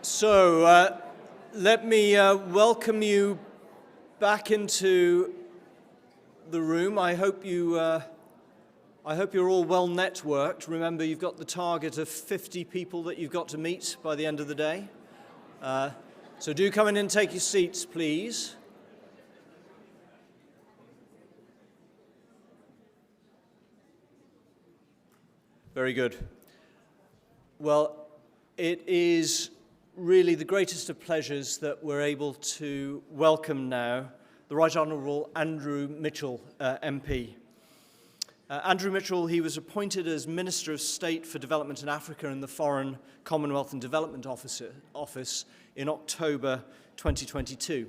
So let me welcome you back into the room. I hope you're all well networked. Remember, you've got the target of 50 people that you've got to meet by the end of the day. So do come in and take your seats, please. Very good. Well, it is really the greatest of pleasures that we're able to welcome now the Right Honourable Andrew Mitchell, MP. Andrew Mitchell, he was appointed as Minister of State for Development in Africa in the Foreign, Commonwealth and Development Office in October 2022.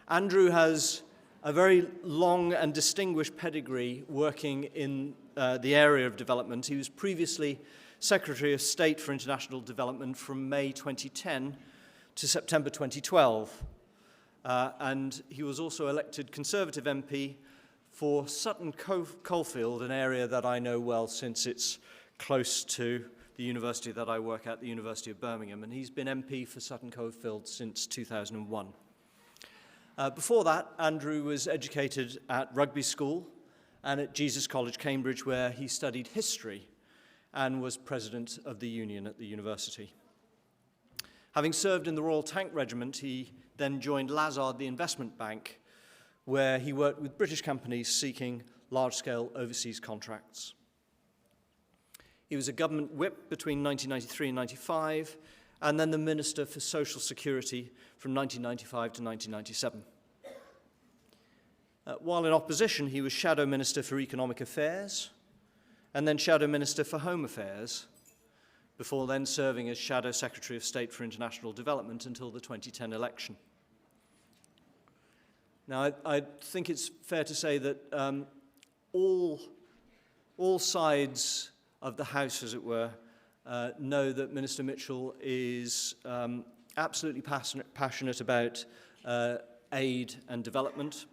Andrew has a very long and distinguished pedigree working in the area of development. He was previously Secretary of State for International Development from May 2010 to September 2012. And he was also elected Conservative MP for Sutton Coldfield, an area that I know well since it's close to the university that I work at, the University of Birmingham. And he's been MP for Sutton Coldfield since 2001. Before that, Andrew was educated at Rugby School and at Jesus College, Cambridge, where he studied history and was president of the union at the university. Having served in the Royal Tank Regiment, he then joined Lazard, the investment bank, where he worked with British companies seeking large-scale overseas contracts. He was a government whip between 1993 and 1995, and then the Minister for Social Security from 1995 to 1997. While in opposition, he was Shadow Minister for Economic Affairs, and then Shadow Minister for Home Affairs, before then serving as Shadow Secretary of State for International Development until the 2010 election. Now, I think it's fair to say that all sides of the House, as it were, know that Minister Mitchell is absolutely passionate about aid and development,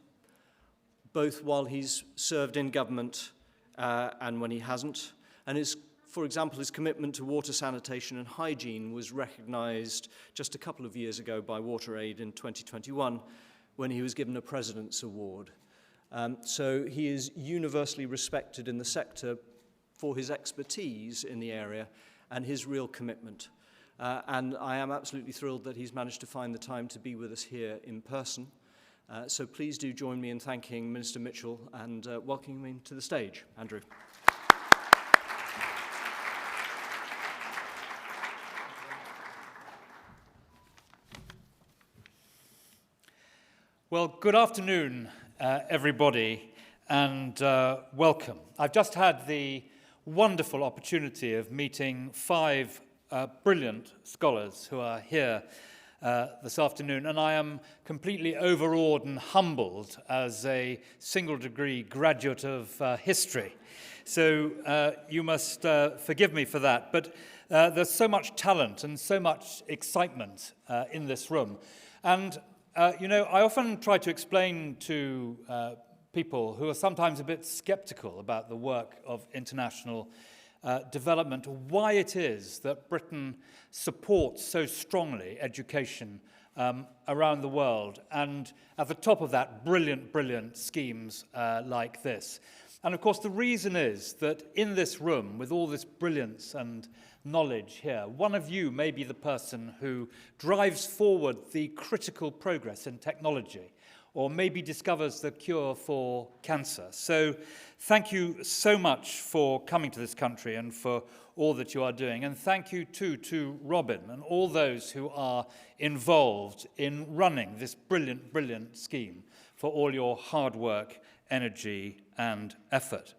both while he's served in government and when he hasn't. And for example, his commitment to water sanitation and hygiene was recognised just a couple of years ago by WaterAid in 2021 when he was given a President's Award. So he is universally respected in the sector for his expertise in the area and his real commitment. And I am absolutely thrilled that he's managed to find the time to be with us here in person. So please do join me in thanking Minister Mitchell and welcoming him to the stage. Andrew. Well, good afternoon, everybody, and welcome. I've just had the wonderful opportunity of meeting 5 brilliant scholars who are here this afternoon, and I am completely overawed and humbled as a single-degree graduate of history. So you must forgive me for that, but there's so much talent and so much excitement in this room. And you know, I often try to explain to people who are sometimes a bit skeptical about the work of international development why it is that Britain supports so strongly education around the world, and at the top of that, brilliant schemes like this. And of course, the reason is that in this room, with all this brilliance and knowledge here, one of you may be the person who drives forward the critical progress in technology, or maybe discovers the cure for cancer. So thank you so much for coming to this country and for all that you are doing. And thank you too to Robin and all those who are involved in running this brilliant scheme, for all your hard work, energy and effort.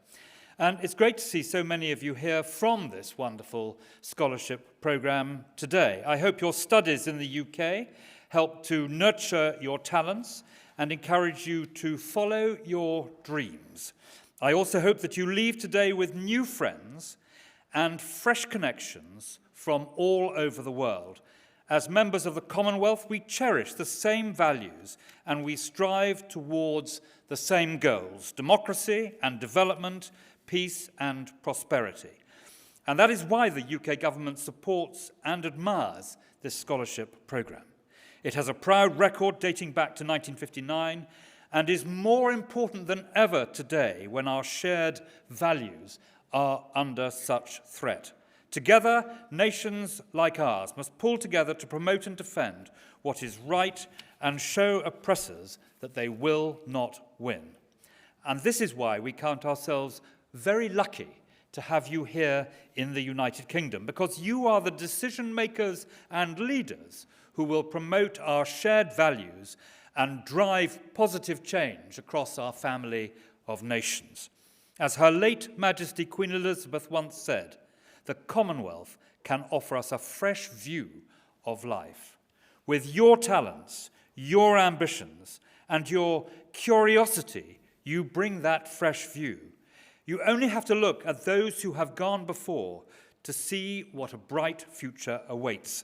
And it's great to see so many of you here from this wonderful scholarship programme today. I hope your studies in the UK help to nurture your talents and encourage you to follow your dreams. I also hope that you leave today with new friends and fresh connections from all over the world. As members of the Commonwealth, we cherish the same values and we strive towards the same goals: democracy and development, peace and prosperity. And that is why the UK government supports and admires this scholarship programme. It has a proud record dating back to 1959 and is more important than ever today when our shared values are under such threat. Together, nations like ours must pull together to promote and defend what is right and show oppressors that they will not win. And this is why we count ourselves very lucky to have you here in the United Kingdom, because you are the decision makers and leaders who will promote our shared values and drive positive change across our family of nations. As Her late Majesty Queen Elizabeth once said, the Commonwealth can offer us a fresh view of life. With your talents, your ambitions, and your curiosity, you bring that fresh view. You only have to look at those who have gone before to see what a bright future awaits.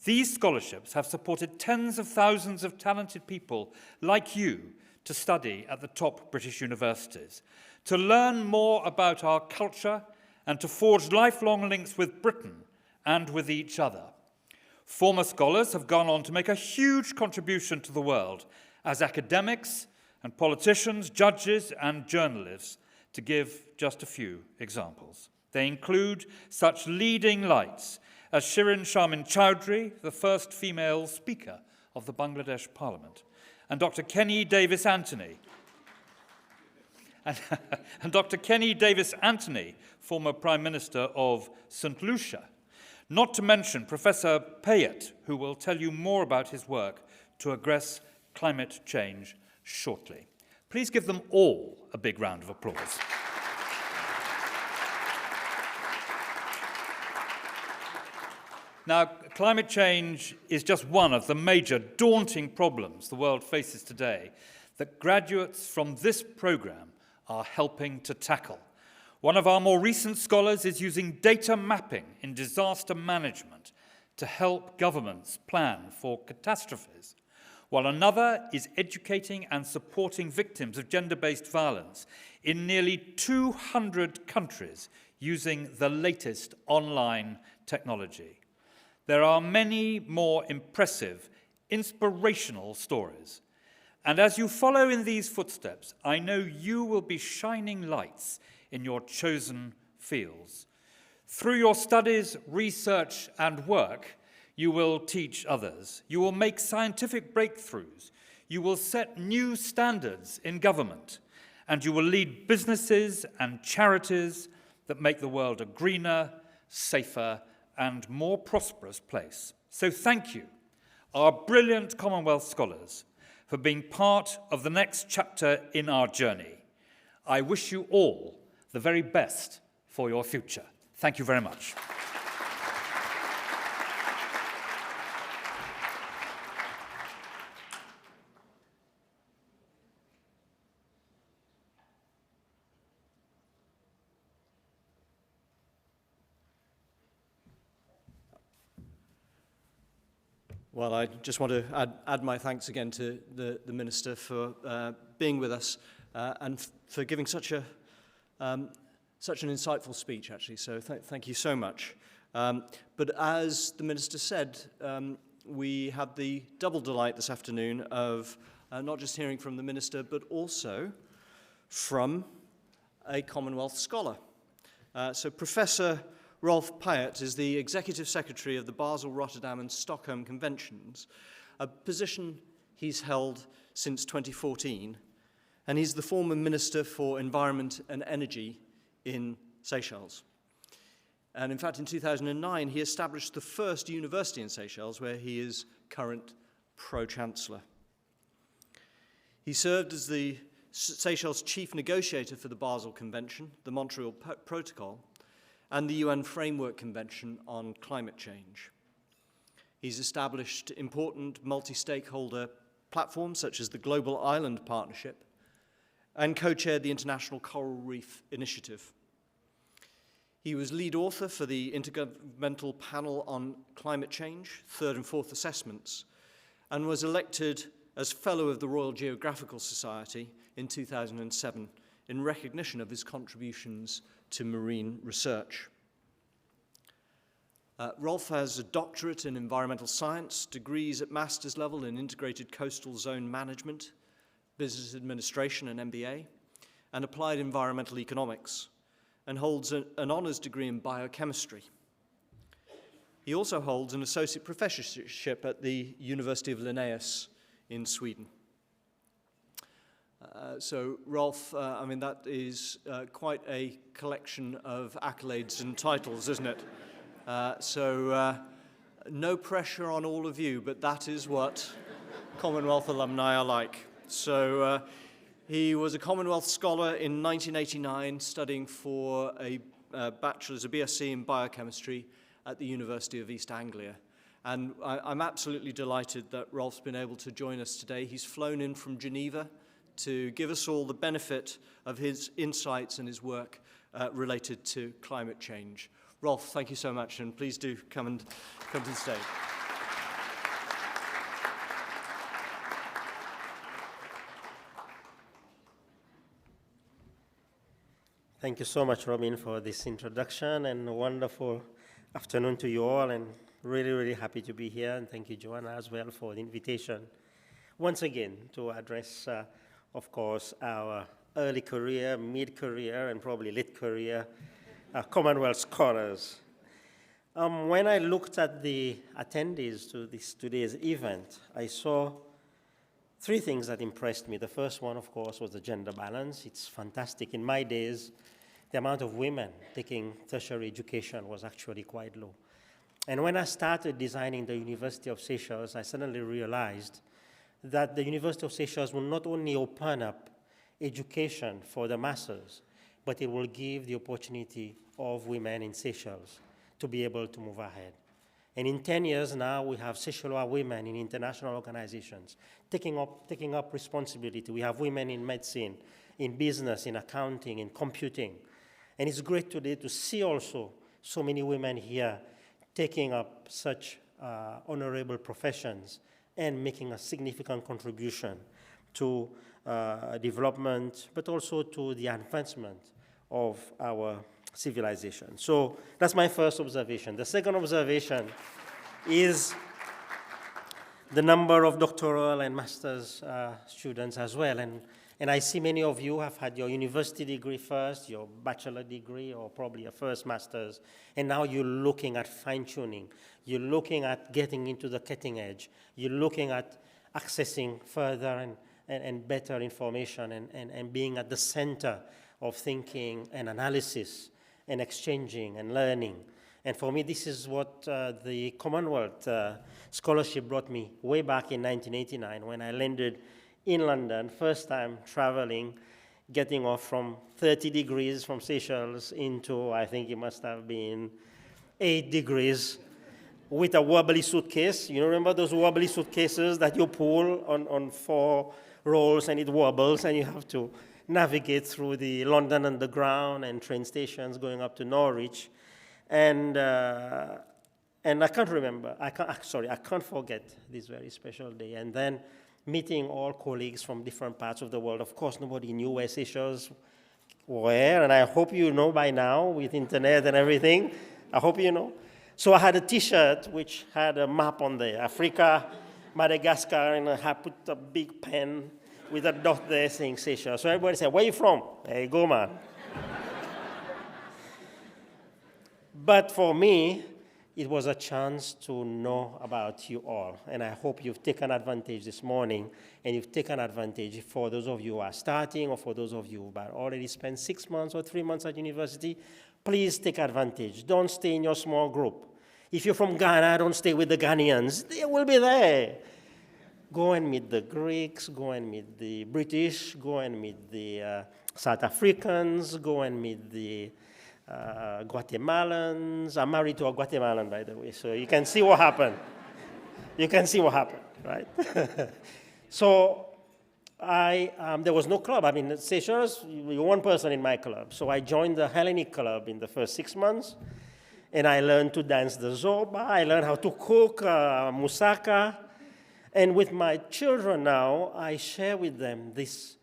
These scholarships have supported tens of thousands of talented people like you to study at the top British universities, to learn more about our culture and to forge lifelong links with Britain and with each other. Former scholars have gone on to make a huge contribution to the world as academics and politicians, judges and journalists, to give just a few examples. They include such leading lights as Shirin Sharmin Chowdhury, the first female Speaker of the Bangladesh Parliament, and Dr. Kenny Davis Anthony, and Dr. Kenny Davis Anthony, former Prime Minister of St. Lucia, not to mention Professor Payet, who will tell you more about his work to address climate change shortly. Please give them all a big round of applause. Now, climate change is just one of the major daunting problems the world faces today that graduates from this programme are helping to tackle. One of our more recent scholars is using data mapping in disaster management to help governments plan for catastrophes, while another is educating and supporting victims of gender-based violence in nearly 200 countries using the latest online technology. There are many more impressive, inspirational stories. And as you follow in these footsteps, I know you will be shining lights in your chosen fields. Through your studies, research, and work, you will teach others. You will make scientific breakthroughs. You will set new standards in government. And you will lead businesses and charities that make the world a greener, safer, and more prosperous place. So thank you, our brilliant Commonwealth Scholars, for being part of the next chapter in our journey. I wish you all the very best for your future. Thank you very much. Well, I just want to add my thanks again to the Minister for being with us and for giving such an insightful speech, actually. So thank you so much. But as the Minister said, we had the double delight this afternoon of not just hearing from the Minister, but also from a Commonwealth scholar. So Professor Rolf Payet is the Executive Secretary of the Basel, Rotterdam and Stockholm Conventions, a position he's held since 2014, and he's the former Minister for Environment and Energy in Seychelles. And in fact, in 2009, he established the first university in Seychelles, where he is current Pro-Chancellor. He served as the Seychelles chief negotiator for the Basel Convention, the Montreal Protocol, and the UN Framework Convention on Climate Change. He's established important multi-stakeholder platforms such as the Global Island Partnership and co-chaired the International Coral Reef Initiative. He was lead author for the Intergovernmental Panel on Climate Change, third and fourth assessments, and was elected as Fellow of the Royal Geographical Society in 2007 in recognition of his contributions to marine research. Rolf has a doctorate in environmental science, degrees at master's level in integrated coastal zone management, business administration and MBA, and applied environmental economics, and holds an honors degree in biochemistry. He also holds an associate professorship at the University of Linnaeus in Sweden. So Rolf, I mean, that is quite a collection of accolades and titles, isn't it? No pressure on all of you, but that is what Commonwealth alumni are like. So he was a Commonwealth Scholar in 1989, studying for a bachelor's, a BSc in biochemistry at the University of East Anglia. And I'm absolutely delighted that Rolf's been able to join us today. He's flown in from Geneva to give us all the benefit of his insights and his work related to climate change. Rolf, thank you so much, and please do come to the stage. Thank you so much, Robin, for this introduction, and a wonderful afternoon to you all, and really, really happy to be here, and thank you, Joanna, as well, for the invitation once again to address of course, our early career, mid-career, and probably late career Commonwealth Scholars. When I looked at the attendees to today's event, I saw three things that impressed me. The first one, of course, was the gender balance. It's fantastic. In my days, the amount of women taking tertiary education was actually quite low. And when I started designing the University of Seychelles, I suddenly realized that the University of Seychelles will not only open up education for the masses, but it will give the opportunity of women in Seychelles to be able to move ahead. And in 10 years now, we have Seychellois women in international organizations taking up responsibility. We have women in medicine, in business, in accounting, in computing. And it's great today to see also so many women here taking up such honorable professions and making a significant contribution to development, but also to the advancement of our civilization. So that's my first observation. The second observation is the number of doctoral and master's students as well. And I see many of you have had your university degree first, your bachelor degree, or probably a first master's, and now you're looking at fine-tuning. You're looking at getting into the cutting edge. You're looking at accessing further and better information and being at the center of thinking and analysis and exchanging and learning. And for me, this is what the Commonwealth Scholarship brought me way back in 1989 when I landed in London, first time traveling, getting off from 30 degrees from Seychelles into, I think it must have been 8 degrees with a wobbly suitcase. You remember those wobbly suitcases that you pull on 4 rolls and it wobbles and you have to navigate through the London Underground and train stations going up to Norwich. And I can't remember, I can't forget this very special day. And then meeting all colleagues from different parts of the world. Of course, nobody knew where Seychelles were, and I hope you know by now with internet and everything. I hope you know. So I had a T-shirt which had a map on there, Africa, Madagascar, and I put a big pen with a dot there saying Seychelles. So everybody said, "Where are you from?" There you go, man. But for me, it was a chance to know about you all. And I hope you've taken advantage this morning, and you've taken advantage for those of you who are starting or for those of you who have already spent 6 months or 3 months at university. Please take advantage. Don't stay in your small group. If you're from Ghana, don't stay with the Ghanaians. They will be there. Go and meet the Greeks, go and meet the British, go and meet the South Africans, go and meet the Guatemalans. I'm married to a Guatemalan, by the way, so you can see what happened. You can see what happened, right? So there was no club. I mean, Seychelles, you're one person in my club. So I joined the Hellenic Club in the first 6 months, and I learned to dance the Zoba. I learned how to cook moussaka. And with my children now, I share with them this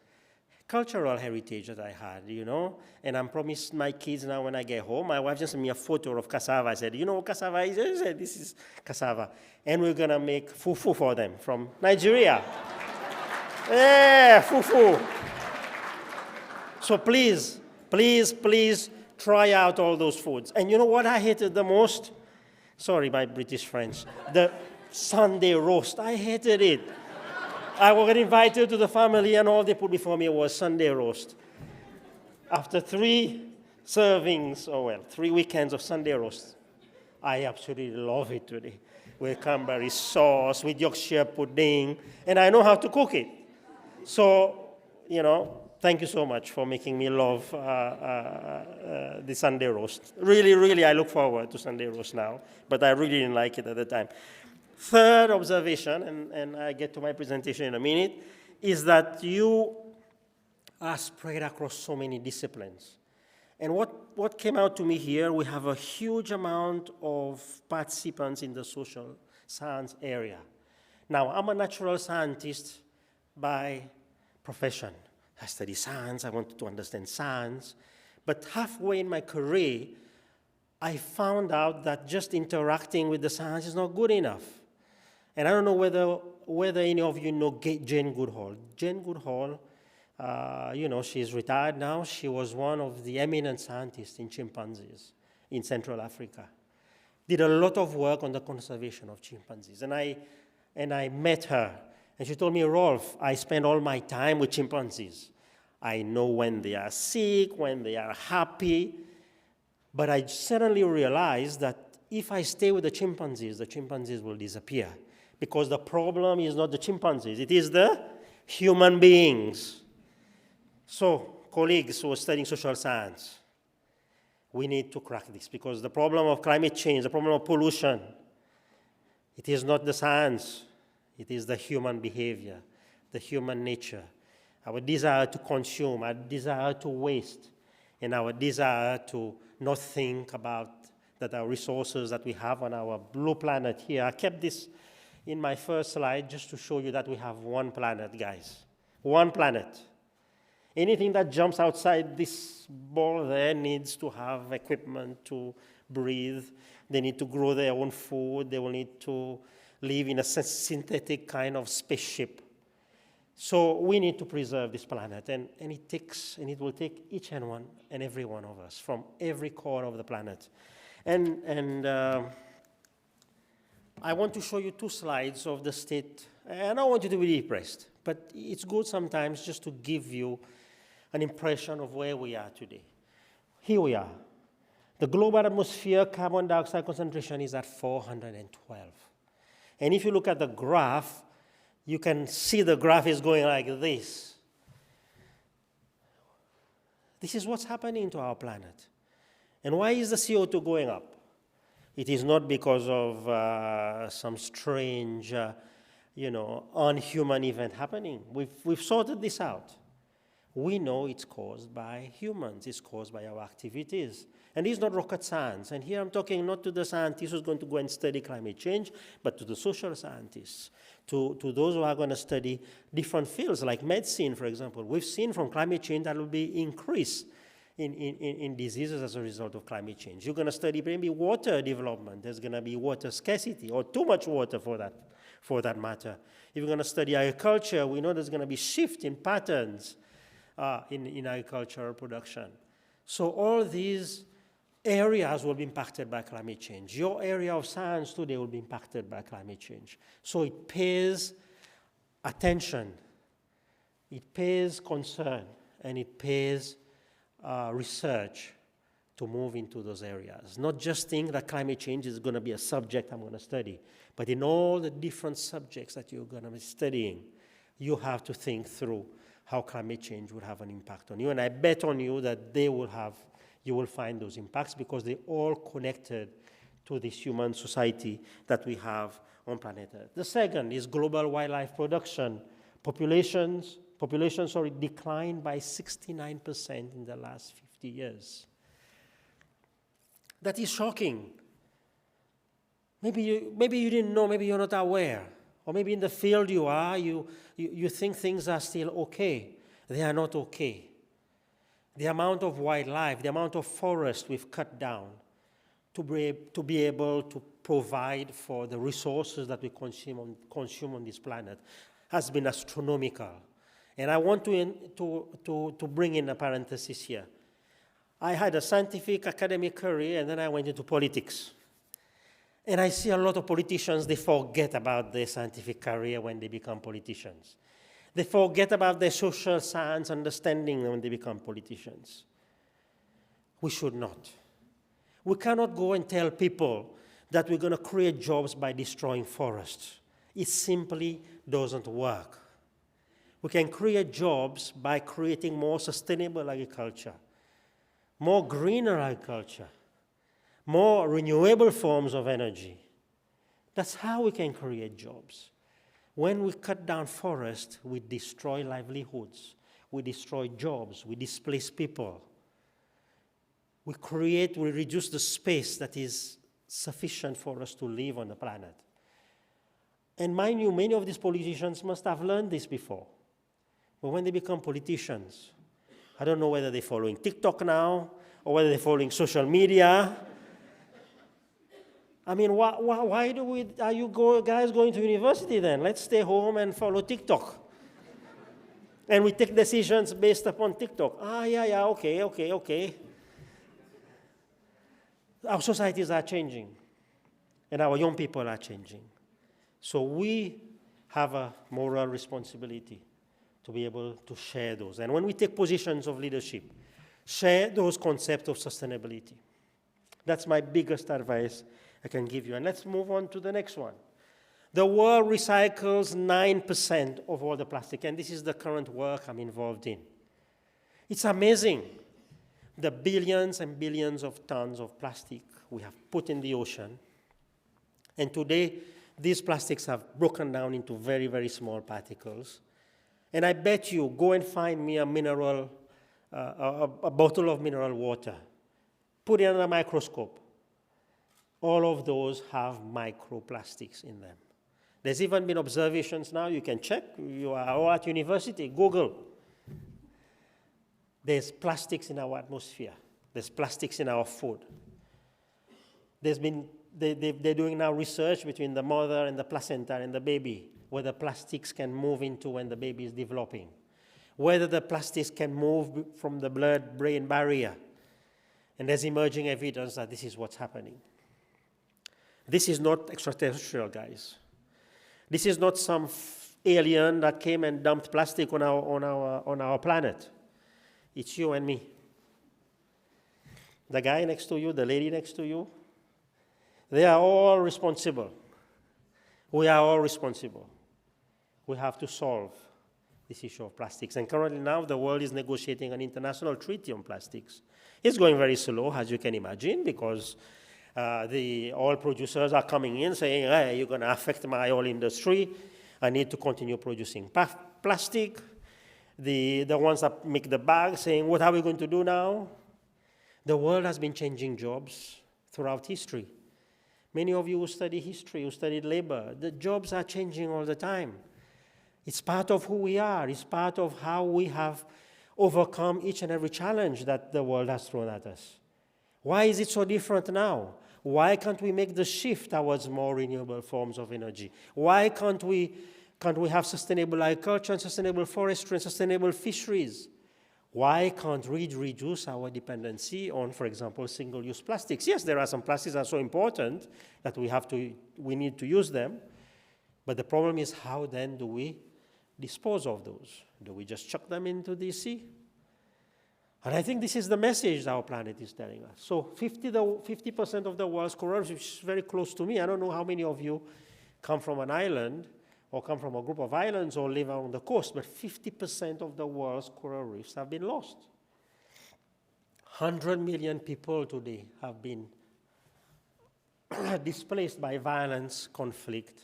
cultural heritage that I had, you know. And I promised my kids now when I get home, my wife just sent me a photo of cassava. I said, you know what cassava is? I said, this is cassava. And we're going to make fufu for them from Nigeria. Yeah, fufu. So please, please, please try out all those foods. And you know what I hated the most? Sorry, my British friends. The Sunday roast. I hated it. I got invited to the family, and all they put before me was Sunday roast. After 3 servings, 3 weekends of Sunday roast, I absolutely love it today. With cranberry sauce, with Yorkshire pudding, and I know how to cook it. So, you know, thank you so much for making me love the Sunday roast. Really, really, I look forward to Sunday roast now, but I really didn't like it at the time. Third observation, and I get to my presentation in a minute, is that you are spread across so many disciplines. And what came out to me here, we have a huge amount of participants in the social science area. Now, I'm a natural scientist by profession. I study science, I wanted to understand science. But halfway in my career, I found out that just interacting with the science is not good enough. And I don't know whether any of you know Jane Goodall. Jane Goodall, you know, she's retired now. She was one of the eminent scientists in chimpanzees in Central Africa. Did a lot of work on the conservation of chimpanzees. And I met her, and she told me, Rolf, I spend all my time with chimpanzees. I know when they are sick, when they are happy, but I suddenly realized that if I stay with the chimpanzees will disappear. Because the problem is not the chimpanzees, it is the human beings. So, colleagues who are studying social science, we need to crack this, because the problem of climate change, the problem of pollution, it is not the science, it is the human behavior, the human nature, our desire to consume, our desire to waste, and our desire to not think about that our resources that we have on our blue planet here. I kept this in my first slide just to show you that we have one planet, guys. One planet. Anything that jumps outside this ball there needs to have equipment to breathe. They need to grow their own food. They will need to live in a synthetic kind of spaceship. So we need to preserve this planet, and it will take each and one and every one of us from every corner of the planet. And I want to show you 2 slides of the state, and I don't want you to be depressed, but it's good sometimes just to give you an impression of where we are today. Here we are. The global atmosphere carbon dioxide concentration is at 412. And if you look at the graph, you can see the graph is going like this. This is what's happening to our planet. And why is the CO2 going up? It is not because of some strange, unhuman event happening. We've sorted this out. We know it's caused by humans. It's caused by our activities. And it's not rocket science. And here I'm talking not to the scientists who's going to go and study climate change, but to the social scientists, to those who are going to study different fields, like medicine, for example. We've seen from climate change that will be increase in diseases as a result of climate change. You're going to study maybe water development. There's going to be water scarcity, or too much water for that matter. If you're going to study agriculture, we know there's going to be shift in patterns in agricultural production. So all these areas will be impacted by climate change. Your area of science today will be impacted by climate change. So it pays attention, it pays concern, and it pays research to move into those areas. Not just think that climate change is going to be a subject I'm going to study, but in all the different subjects that you're going to be studying, you have to think through how climate change will have an impact on you. And I bet on you that you will find those impacts, because they're all connected to this human society that we have on planet Earth. The second is global wildlife production. Populations declined by 69% in the last 50 years. That is shocking. Maybe you didn't know, maybe you're not aware. Or maybe in the field you are, you think things are still okay. they are not okay. The amount of wildlife, the amount of forest we've cut down to be able to provide for the resources that we consume on this planet has been astronomical. And I want to bring in a parenthesis here. I had a scientific academic career, and then I went into politics. And I see a lot of politicians, they forget about their scientific career when they become politicians. They forget about their social science understanding when they become politicians. We should not. We cannot go and tell people that we're going to create jobs by destroying forests. It simply doesn't work. We can create jobs by creating more sustainable agriculture, more greener agriculture, more renewable forms of energy. That's how we can create jobs. When we cut down forests, we destroy livelihoods, we destroy jobs, we displace people. We reduce the space that is sufficient for us to live on the planet. And mind you, many of these politicians must have learned this before. But when they become politicians, I don't know whether they're following TikTok now or whether they're following social media. I mean, why are you guys going to university then? Let's stay home and follow TikTok. And we take decisions based upon TikTok. Okay. Our societies are changing, and our young people are changing. So we have a moral responsibility to be able to share those. And when we take positions of leadership, share those concepts of sustainability. That's my biggest advice I can give you. And let's move on to the next one. The world recycles 9% of all the plastic, and this is the current work I'm involved in. It's amazing the billions and billions of tons of plastic we have put in the ocean. And today, these plastics have broken down into very, very small particles. And I bet you, go and find me a bottle of mineral water. Put it under a microscope. All of those have microplastics in them. There's even been observations now, you can check, you are all at university, Google. There's plastics in our atmosphere. There's plastics in our food. They're doing now research between the mother and the placenta and the baby, where the plastics can move into when the baby is developing, whether the plastics can move from the blood-brain barrier. And there's emerging evidence that this is what's happening. This is not extraterrestrial, guys. This is not some alien that came and dumped plastic on our planet. It's you and me. The guy next to you, the lady next to you, they are all responsible. We are all responsible. We have to solve this issue of plastics. And currently now, the world is negotiating an international treaty on plastics. It's going very slow, as you can imagine, because the oil producers are coming in saying, hey, you're going to affect my oil industry. I need to continue producing plastic. The ones that make the bags saying, what are we going to do now? The world has been changing jobs throughout history. Many of you who study history, who studied labor, the jobs are changing all the time. It's part of who we are. It's part of how we have overcome each and every challenge that the world has thrown at us. Why is it so different now? Why can't we make the shift towards more renewable forms of energy? Why can't we have sustainable agriculture and sustainable forestry and sustainable fisheries? Why can't we reduce our dependency on, for example, single-use plastics? Yes, there are some plastics that are so important that we need to use them. But the problem is, how then do we dispose of those? Do we just chuck them into the sea? And I think this is the message our planet is telling us. So 50% of the world's coral reefs, which is very close to me. I don't know how many of you come from an island or come from a group of islands or live on the coast, but 50% of the world's coral reefs have been lost. 100 million people today have been displaced by violence, conflict,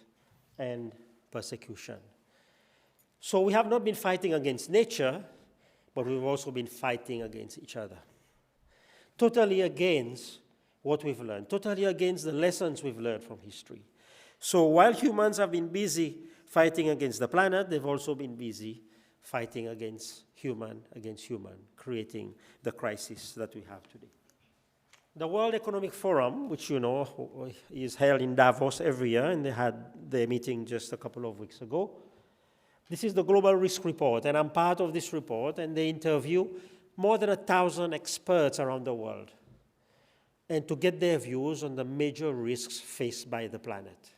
and persecution. So we have not been fighting against nature, but we've also been fighting against each other. Totally against what we've learned, totally against the lessons we've learned from history. So while humans have been busy fighting against the planet, they've also been busy fighting against human, creating the crisis that we have today. The World Economic Forum, which you know is held in Davos every year, and they had their meeting just a couple of weeks ago. This is the Global Risk Report, and I'm part of this report, and they interview more than 1,000 experts around the world, and to get their views on the major risks faced by the planet.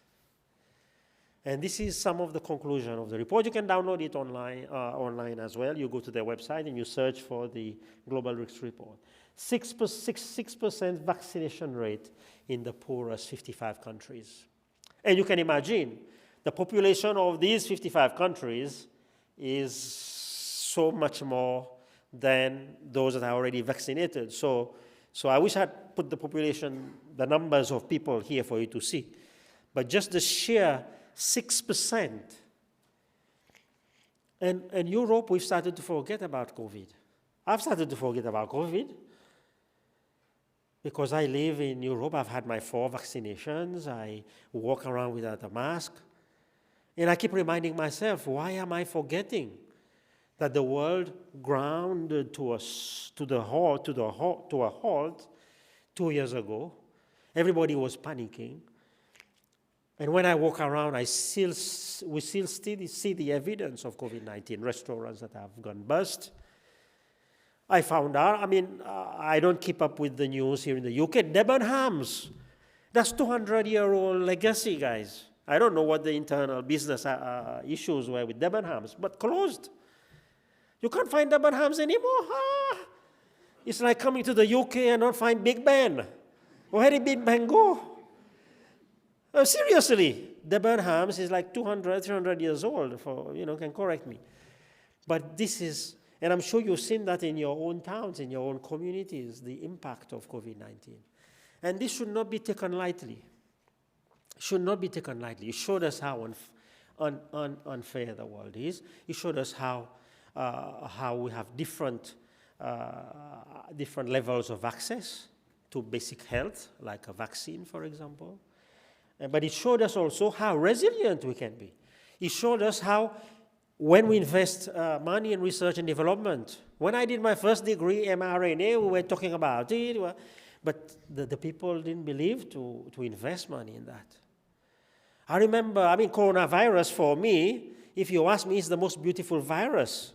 And this is some of the conclusion of the report. You can download it online as well. You go to their website and you search for the Global Risk Report. 6% vaccination rate in the poorest 55 countries. And you can imagine, the population of these 55 countries is so much more than those that are already vaccinated. So I wish I had put the population, the numbers of people here for you to see. But just the sheer 6%. And Europe, we've started to forget about COVID. I've started to forget about COVID because I live in Europe. I've had my 4 vaccinations. I walk around without a mask. And I keep reminding myself, why am I forgetting that the world grounded to a halt 2 years ago? Everybody was panicking. And when I walk around, we still see the evidence of COVID-19, restaurants that have gone bust. I found out, I don't keep up with the news here in the UK. Debenhams, that's 200-year-old legacy, guys. I don't know what the internal business issues were with Debenhams, but closed. You can't find Debenhams anymore. It's like coming to the UK and not find Big Ben. Where did Big Ben go? Seriously, Debenhams is like 200, 300 years old, can correct me. But this is, and I'm sure you've seen that in your own towns, in your own communities, the impact of COVID-19. And this should not be taken lightly. Should not be taken lightly. It showed us how unfair the world is. It showed us how we have different levels of access to basic health, like a vaccine, for example. But it showed us also how resilient we can be. It showed us how, when we invest money in research and development, when I did my first degree, mRNA, we were talking about it, but the people didn't believe to invest money in that. I remember, coronavirus for me, if you ask me, is the most beautiful virus.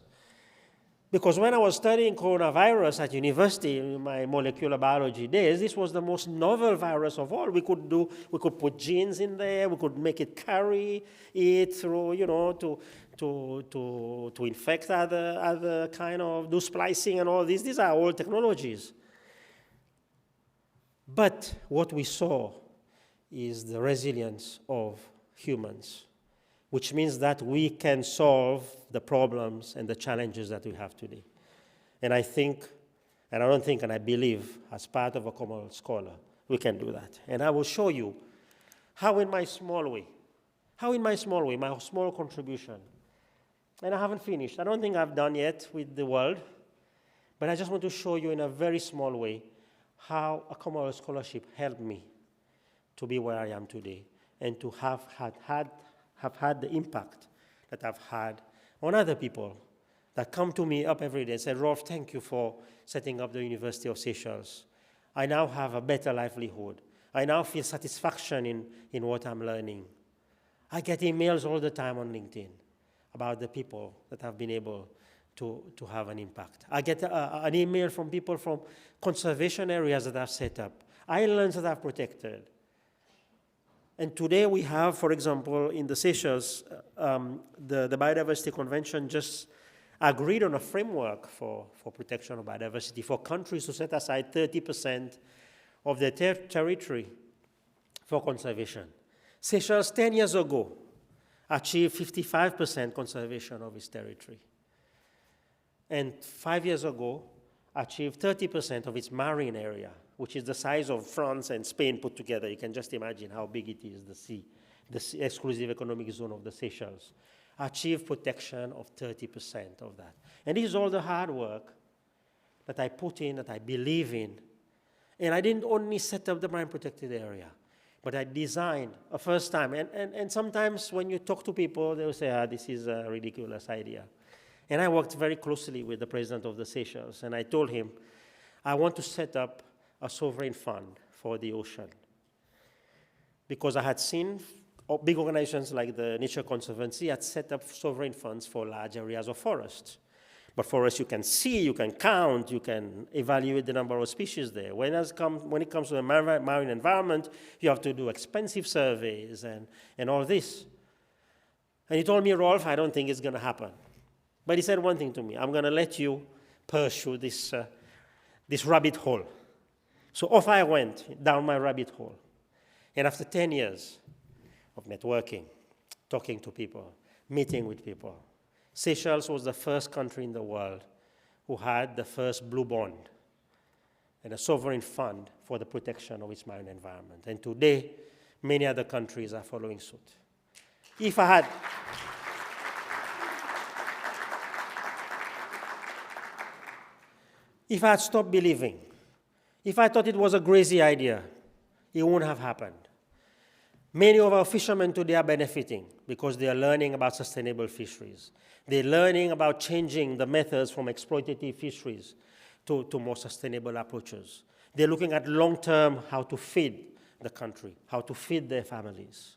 Because when I was studying coronavirus at university in my molecular biology days, this was the most novel virus of all. We could put genes in there, we could make it carry it through, to infect other kind of, do splicing and all these. These are old technologies. But what we saw is the resilience of humans, which means that we can solve the problems and the challenges that we have today. And I think, and I don't think, and I believe, as part of a Commonwealth Scholar, we can do that. And I will show you how in my small way, my small contribution, and I haven't finished. I don't think I've done yet with the world, but I just want to show you in a very small way how a Commonwealth Scholarship helped me to be where I am today and to have had the impact that I've had on other people that come to me up every day and say, Rolf, thank you for setting up the University of Seychelles. I now have a better livelihood. I now feel satisfaction in what I'm learning. I get emails all the time on LinkedIn about the people that have been able to have an impact. I get an email from people from conservation areas that I've set up, islands that I've protected. And today we have, for example, in the Seychelles, the Biodiversity Convention just agreed on a framework for protection of biodiversity for countries to set aside 30% of their territory for conservation. Seychelles, 10 years ago, achieved 55% conservation of its territory. And 5 years ago, achieved 30% of its marine area, which is the size of France and Spain put together. You can just imagine how big it is, the exclusive economic zone of the Seychelles. Achieved protection of 30% of that. And this is all the hard work that I put in, that I believe in. And I didn't only set up the marine protected area, but I designed a first time. And sometimes when you talk to people, they will say, this is a ridiculous idea. And I worked very closely with the president of the Seychelles, and I told him, I want to set up a sovereign fund for the ocean. Because I had seen big organizations like the Nature Conservancy had set up sovereign funds for large areas of forest. But forests you can see, you can count, you can evaluate the number of species there. When it comes to the marine environment, you have to do expensive surveys and all this. And he told me, Rolf, I don't think it's going to happen. But he said one thing to me, I'm going to let you pursue this rabbit hole. So off I went down my rabbit hole. And after 10 years of networking, talking to people, meeting with people, Seychelles was the first country in the world who had the first blue bond and a sovereign fund for the protection of its marine environment. And today, many other countries are following suit. If I had stopped believing, if I thought it was a crazy idea, it wouldn't have happened. Many of our fishermen today are benefiting because they are learning about sustainable fisheries. They're learning about changing the methods from exploitative fisheries to more sustainable approaches. They're looking at long-term how to feed the country, how to feed their families.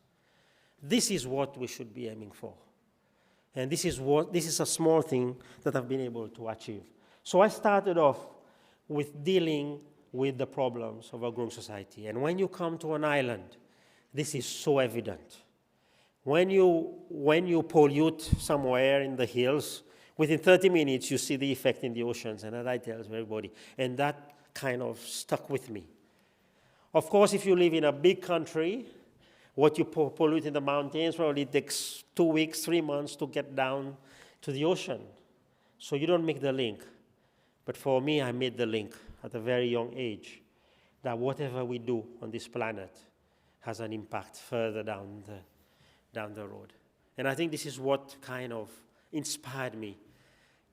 This is what we should be aiming for. And this is a small thing that I've been able to achieve. So I started off with dealing with the problems of a growing society. And when you come to an island, this is so evident. When you pollute somewhere in the hills, within 30 minutes you see the effect in the oceans, and that I tell everybody. And that kind of stuck with me. Of course, if you live in a big country, what you pollute in the mountains probably takes 2 weeks, 3 months to get down to the ocean. So you don't make the link. But for me, I made the link at a very young age that whatever we do on this planet has an impact further down the road. And I think this is what kind of inspired me.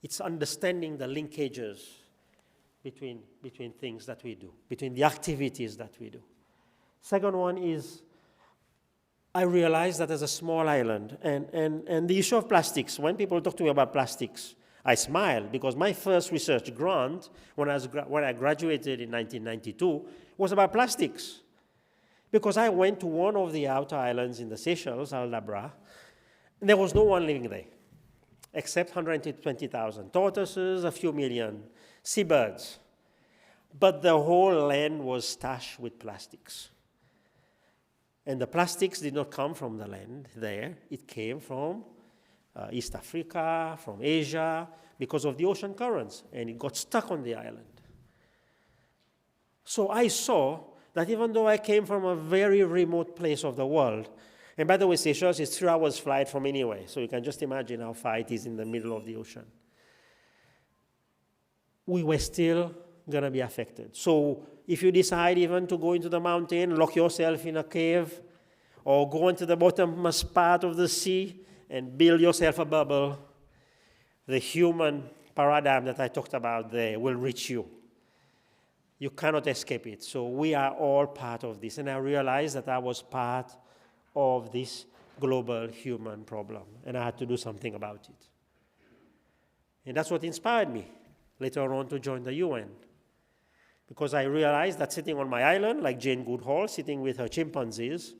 It's understanding the linkages between things that we do, between the activities that we do. Second one is I realized that as a small island, and the issue of plastics, when people talk to me about plastics, I smile because my first research grant when I graduated in 1992 was about plastics. Because I went to one of the outer islands in the Seychelles, Aldabra, and there was no one living there, except 120,000 tortoises, a few million seabirds. But the whole land was stashed with plastics. And the plastics did not come from the land there. It came from East Africa, from Asia, because of the ocean currents, and it got stuck on the island. So I saw that even though I came from a very remote place of the world, and by the way, Seychelles is 3 hours flight from anywhere, so you can just imagine how far it is in the middle of the ocean. We were still going to be affected. So if you decide even to go into the mountain, lock yourself in a cave, or go into the bottommost part of the sea and build yourself a bubble, the human paradigm that I talked about there will reach you. You cannot escape it. So we are all part of this. And I realized that I was part of this global human problem. And I had to do something about it. And that's what inspired me later on to join the UN. Because I realized that sitting on my island, like Jane Goodall, sitting with her chimpanzees,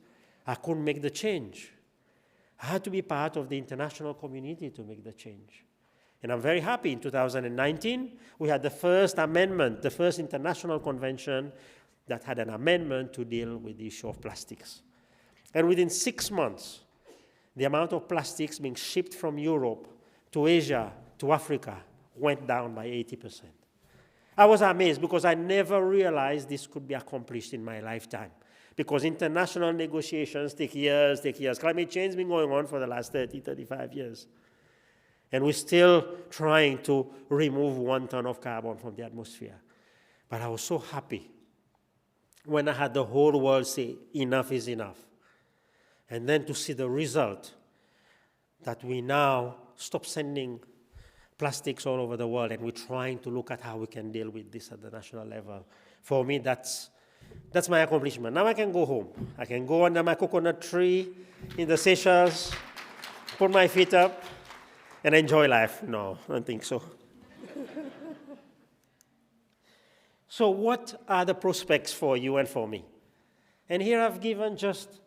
I couldn't make the change. I had to be part of the international community to make the change. And I'm very happy in 2019, we had the first amendment, the first international convention that had an amendment to deal with the issue of plastics. And within 6 months, the amount of plastics being shipped from Europe to Asia to Africa went down by 80%. I was amazed because I never realized this could be accomplished in my lifetime. Because international negotiations take years. Climate change has been going on for the last 30, 35 years. And we're still trying to remove 1 ton of carbon from the atmosphere. But I was so happy when I had the whole world say, enough is enough. And then to see the result, that we now stop sending plastics all over the world, and we're trying to look at how we can deal with this at the national level. For me, that's my accomplishment. Now I can go home. I can go under my coconut tree in the Seychelles, put my feet up, and enjoy life. No, I don't think so. So what are the prospects for you and for me? And here I've given just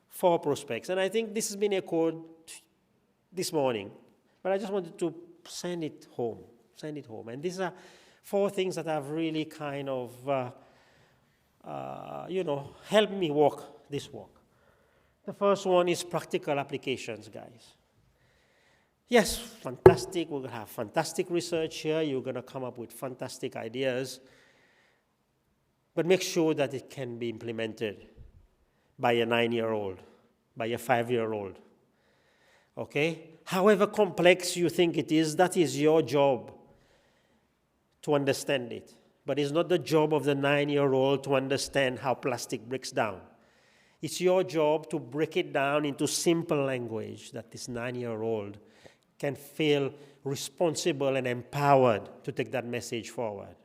4 prospects. And I think this has been echoed this morning. But I just wanted to send it home. And these are 4 things that have really kind of, helped me walk this walk. The first one is practical applications, guys. Yes, fantastic. We're going to have fantastic research here. You're going to come up with fantastic ideas. But make sure that it can be implemented by a 9-year-old, by a 5-year-old. Okay? However complex you think it is, that is your job to understand it. But it's not the job of the 9-year-old to understand how plastic breaks down. It's your job to break it down into simple language that this 9-year-old can feel responsible and empowered to take that message forward.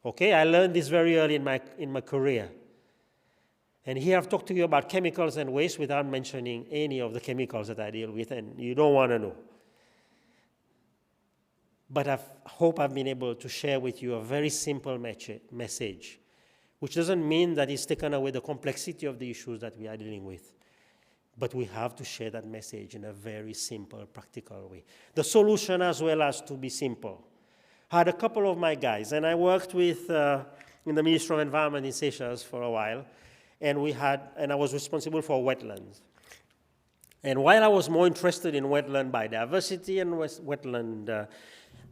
Okay, I learned this very early in my career. And here I've talked to you about chemicals and waste without mentioning any of the chemicals that I deal with, and you don't want to know. But I hope I've been able to share with you a very simple message, which doesn't mean that it's taken away the complexity of the issues that we are dealing with. But we have to share that message in a very simple, practical way. The solution as well has to be simple. I had a couple of my guys, and I worked with in the Ministry of Environment in Seychelles for a while, and I was responsible for wetlands. And while I was more interested in wetland biodiversity and wetland,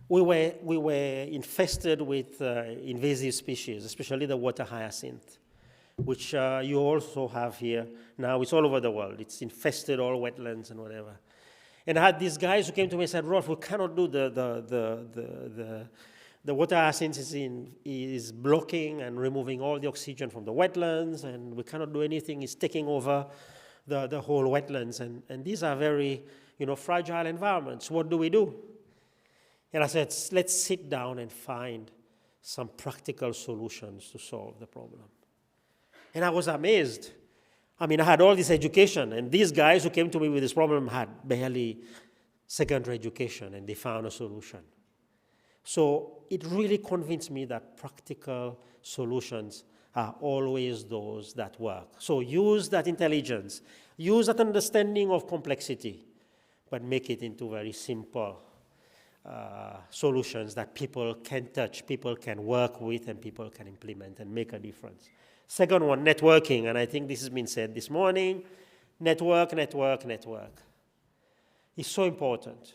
we were infested with invasive species, especially the water hyacinth, which you also have here now. It's all over the world. It's infested all wetlands and whatever. And I had these guys who came to me and said, Rolf, we cannot do the water hyacinth is blocking and removing all the oxygen from the wetlands, and we cannot do anything. It's taking over the whole wetlands. And these are very, fragile environments. What do we do? And I said, let's sit down and find some practical solutions to solve the problem. And I was amazed. I had all this education, and these guys who came to me with this problem had barely secondary education, and they found a solution. So it really convinced me that practical solutions are always those that work. So use that intelligence, use that understanding of complexity, but make it into very simple solutions that people can touch, people can work with, and people can implement and make a difference. Second one, networking, and I think this has been said this morning. Network. It's so important.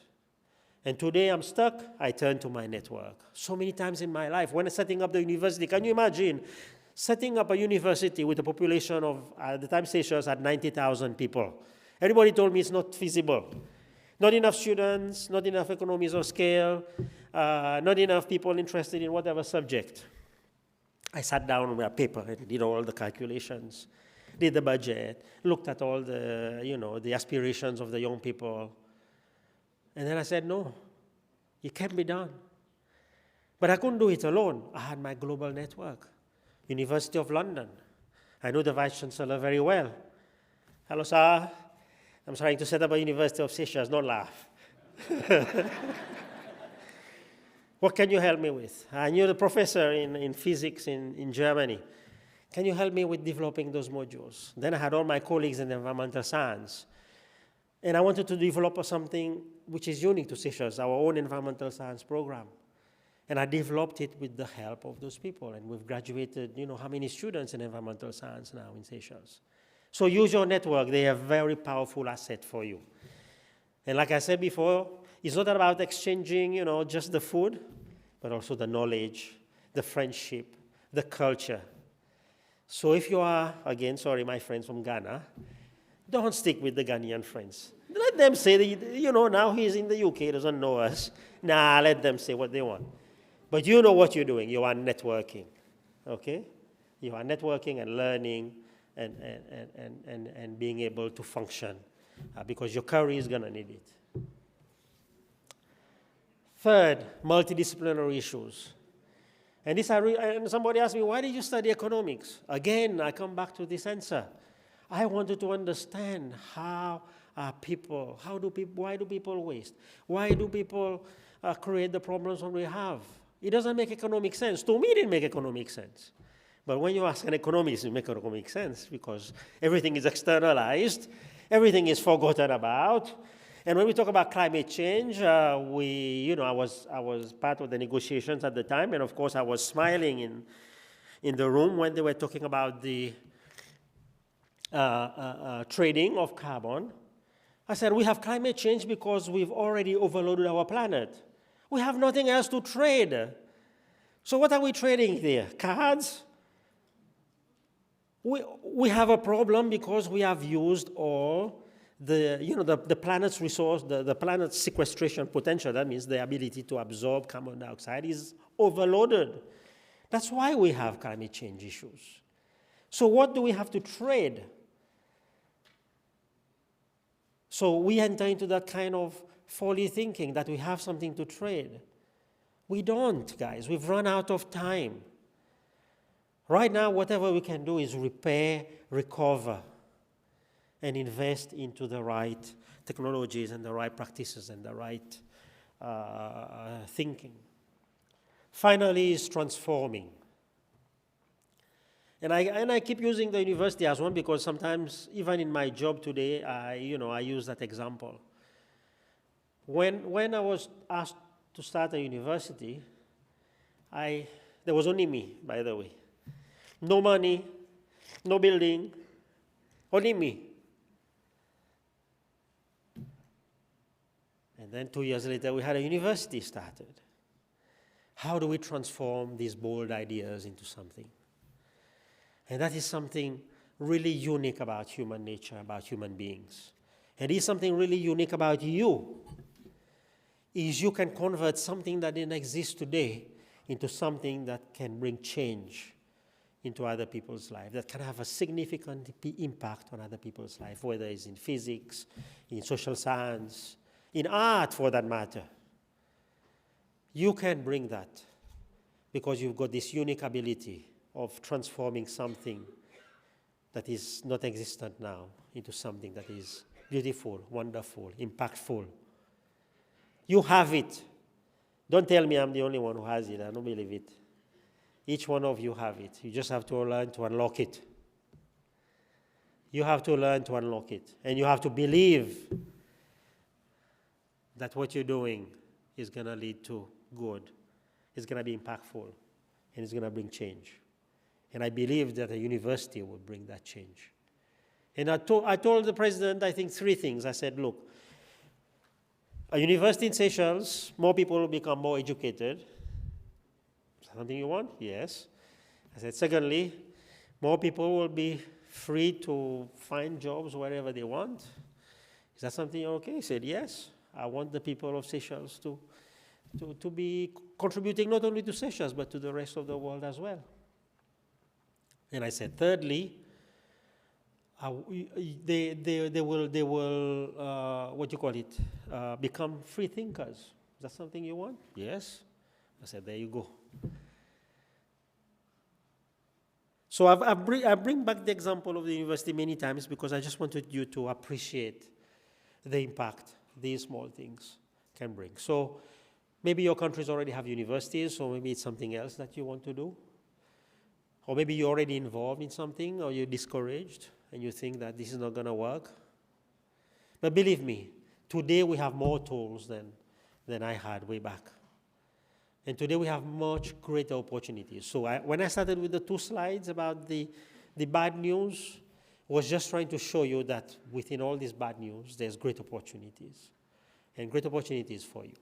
And today I'm stuck, I turn to my network. So many times in my life, when I'm setting up the university, can you imagine setting up a university with a population of, at the time Seychelles had 90,000 people. Everybody told me it's not feasible. Not enough students, not enough economies of scale, not enough people interested in whatever subject. I sat down with a paper and did all the calculations, did the budget, looked at all the, the aspirations of the young people. And then I said, no, it can't be done. But I couldn't do it alone. I had my global network, University of London. I know the Vice Chancellor very well. Hello, sir. I'm trying to set up a University of Seychelles, don't laugh. What can you help me with? I knew the professor in physics in Germany. Can you help me with developing those modules? Then I had all my colleagues in environmental science. And I wanted to develop something which is unique to Seychelles, our own environmental science program. And I developed it with the help of those people. And we've graduated, how many students in environmental science now in Seychelles. So use your network. They are a very powerful asset for you. And like I said before, it's not about exchanging, just the food, but also the knowledge, the friendship, the culture. So if you are, again, sorry, my friends from Ghana, don't stick with the Ghanaian friends. Let them say, that, now he's in the UK, doesn't know us. Nah, let them say what they want. But you know what you're doing. You are networking, okay? You are networking and learning and being able to function because your career is going to need it. Third, multidisciplinary issues. And and somebody asked me, why did you study economics? Again, I come back to this answer. I wanted to understand how people? Why do people waste? Why do people create the problems that we have? It doesn't make economic sense. To me, it didn't make economic sense. But when you ask an economist, it makes economic sense because everything is externalized, everything is forgotten about. And when we talk about climate change, I was part of the negotiations at the time, and of course I was smiling in the room when they were talking about the trading of carbon. I said, we have climate change because we've already overloaded our planet. We have nothing else to trade. So what are we trading there? Cards? We have a problem because we have used all the planet's resource, the planet's sequestration potential. That means the ability to absorb carbon dioxide is overloaded. That's why we have climate change issues. So what do we have to trade? So we enter into that kind of folly thinking that we have something to trade. We don't, guys. We've run out of time. Right now, whatever we can do is repair, recover, and invest into the right technologies and the right practices and the right thinking. Finally, is transforming. And I keep using the university as one because sometimes, even in my job today, I use that example. When I was asked to start a university, there was only me, by the way. No money, no building, only me. And then 2 years later, we had a university started. How do we transform these bold ideas into something? And that is something really unique about human nature, about human beings. And it is something really unique about you, is you can convert something that didn't exist today into something that can bring change into other people's lives, that can have a significant impact on other people's life, whether it's in physics, in social science, in art for that matter. You can bring that because you've got this unique ability of transforming something that is not existent now into something that is beautiful, wonderful, impactful. You have it. Don't tell me I'm the only one who has it. I don't believe it. Each one of you have it. You just have to learn to unlock it. You have to learn to unlock it. And you have to believe that what you're doing is going to lead to good. It's going to be impactful. And it's going to bring change. And I believe that a university will bring that change. And I told the president, I think, 3 things. I said, look, a university in Seychelles, more people will become more educated. Something you want? Yes. I said, secondly, more people will be free to find jobs wherever they want. Is that something okay? He said, yes. I want the people of Seychelles to be contributing not only to Seychelles, but to the rest of the world as well. And I said, thirdly, they will become free thinkers. Is that something you want? Yes. I said, there you go. So I bring back the example of the university many times because I just wanted you to appreciate the impact these small things can bring. So maybe your countries already have universities, or maybe it's something else that you want to do. Or maybe you're already involved in something, or you're discouraged, and you think that this is not going to work. But believe me, today we have more tools than I had way back. And today we have much greater opportunities. So when I started with the 2 slides about the bad news, I was just trying to show you that within all this bad news, there's great opportunities. And great opportunities for you.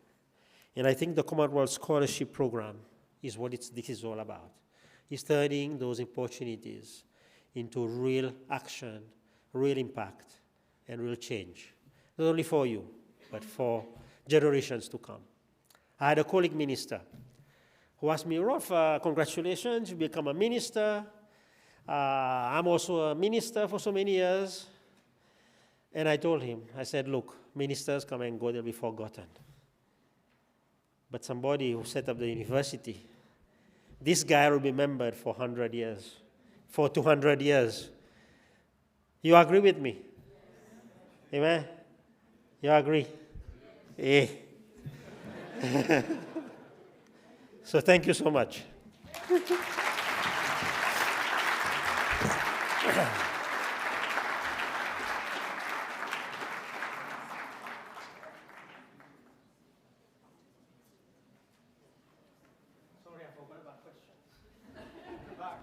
And I think the Commonwealth Scholarship Program is what this is all about. It's turning those opportunities into real action, real impact, and real change. Not only for you, but for generations to come. I had a colleague minister who asked me, Rolf, congratulations, you become a minister. I'm also a minister for so many years. And I told him, I said, look, ministers come and go, they'll be forgotten. But somebody who set up the university, this guy will be remembered for 100 years, for 200 years. You agree with me? Amen? You agree? Eh. So thank you so much. Sorry, I forgot about questions. Come back.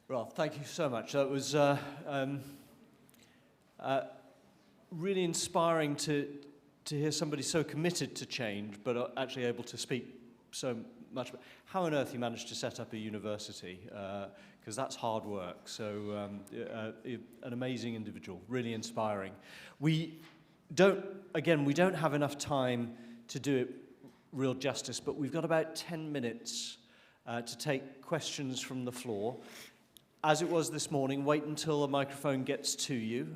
Ralph, thank you so much. That was really inspiring to hear somebody so committed to change, but actually able to speak so much. How on earth you managed to set up a university? Because that's hard work. So an amazing individual, really inspiring. We don't have enough time to do it real justice, but we've got about 10 minutes to take questions from the floor. As it was this morning, wait until a microphone gets to you.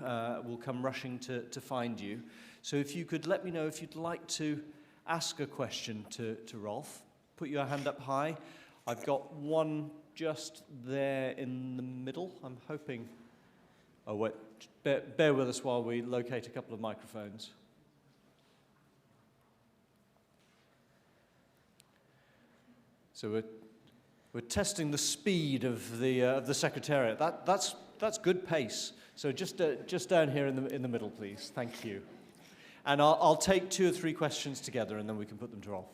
We'll come rushing to find you. So if you could let me know if you'd like to ask a question to Rolf. Put your hand up high. I've got one just there in the middle. I'm hoping... Oh, wait. Bear with us while we locate a couple of microphones. So we're testing the speed of the Secretariat. That's good pace. So just down here in the middle, please. Thank you. And I'll take 2 or 3 questions together, and then we can put them to Rolf.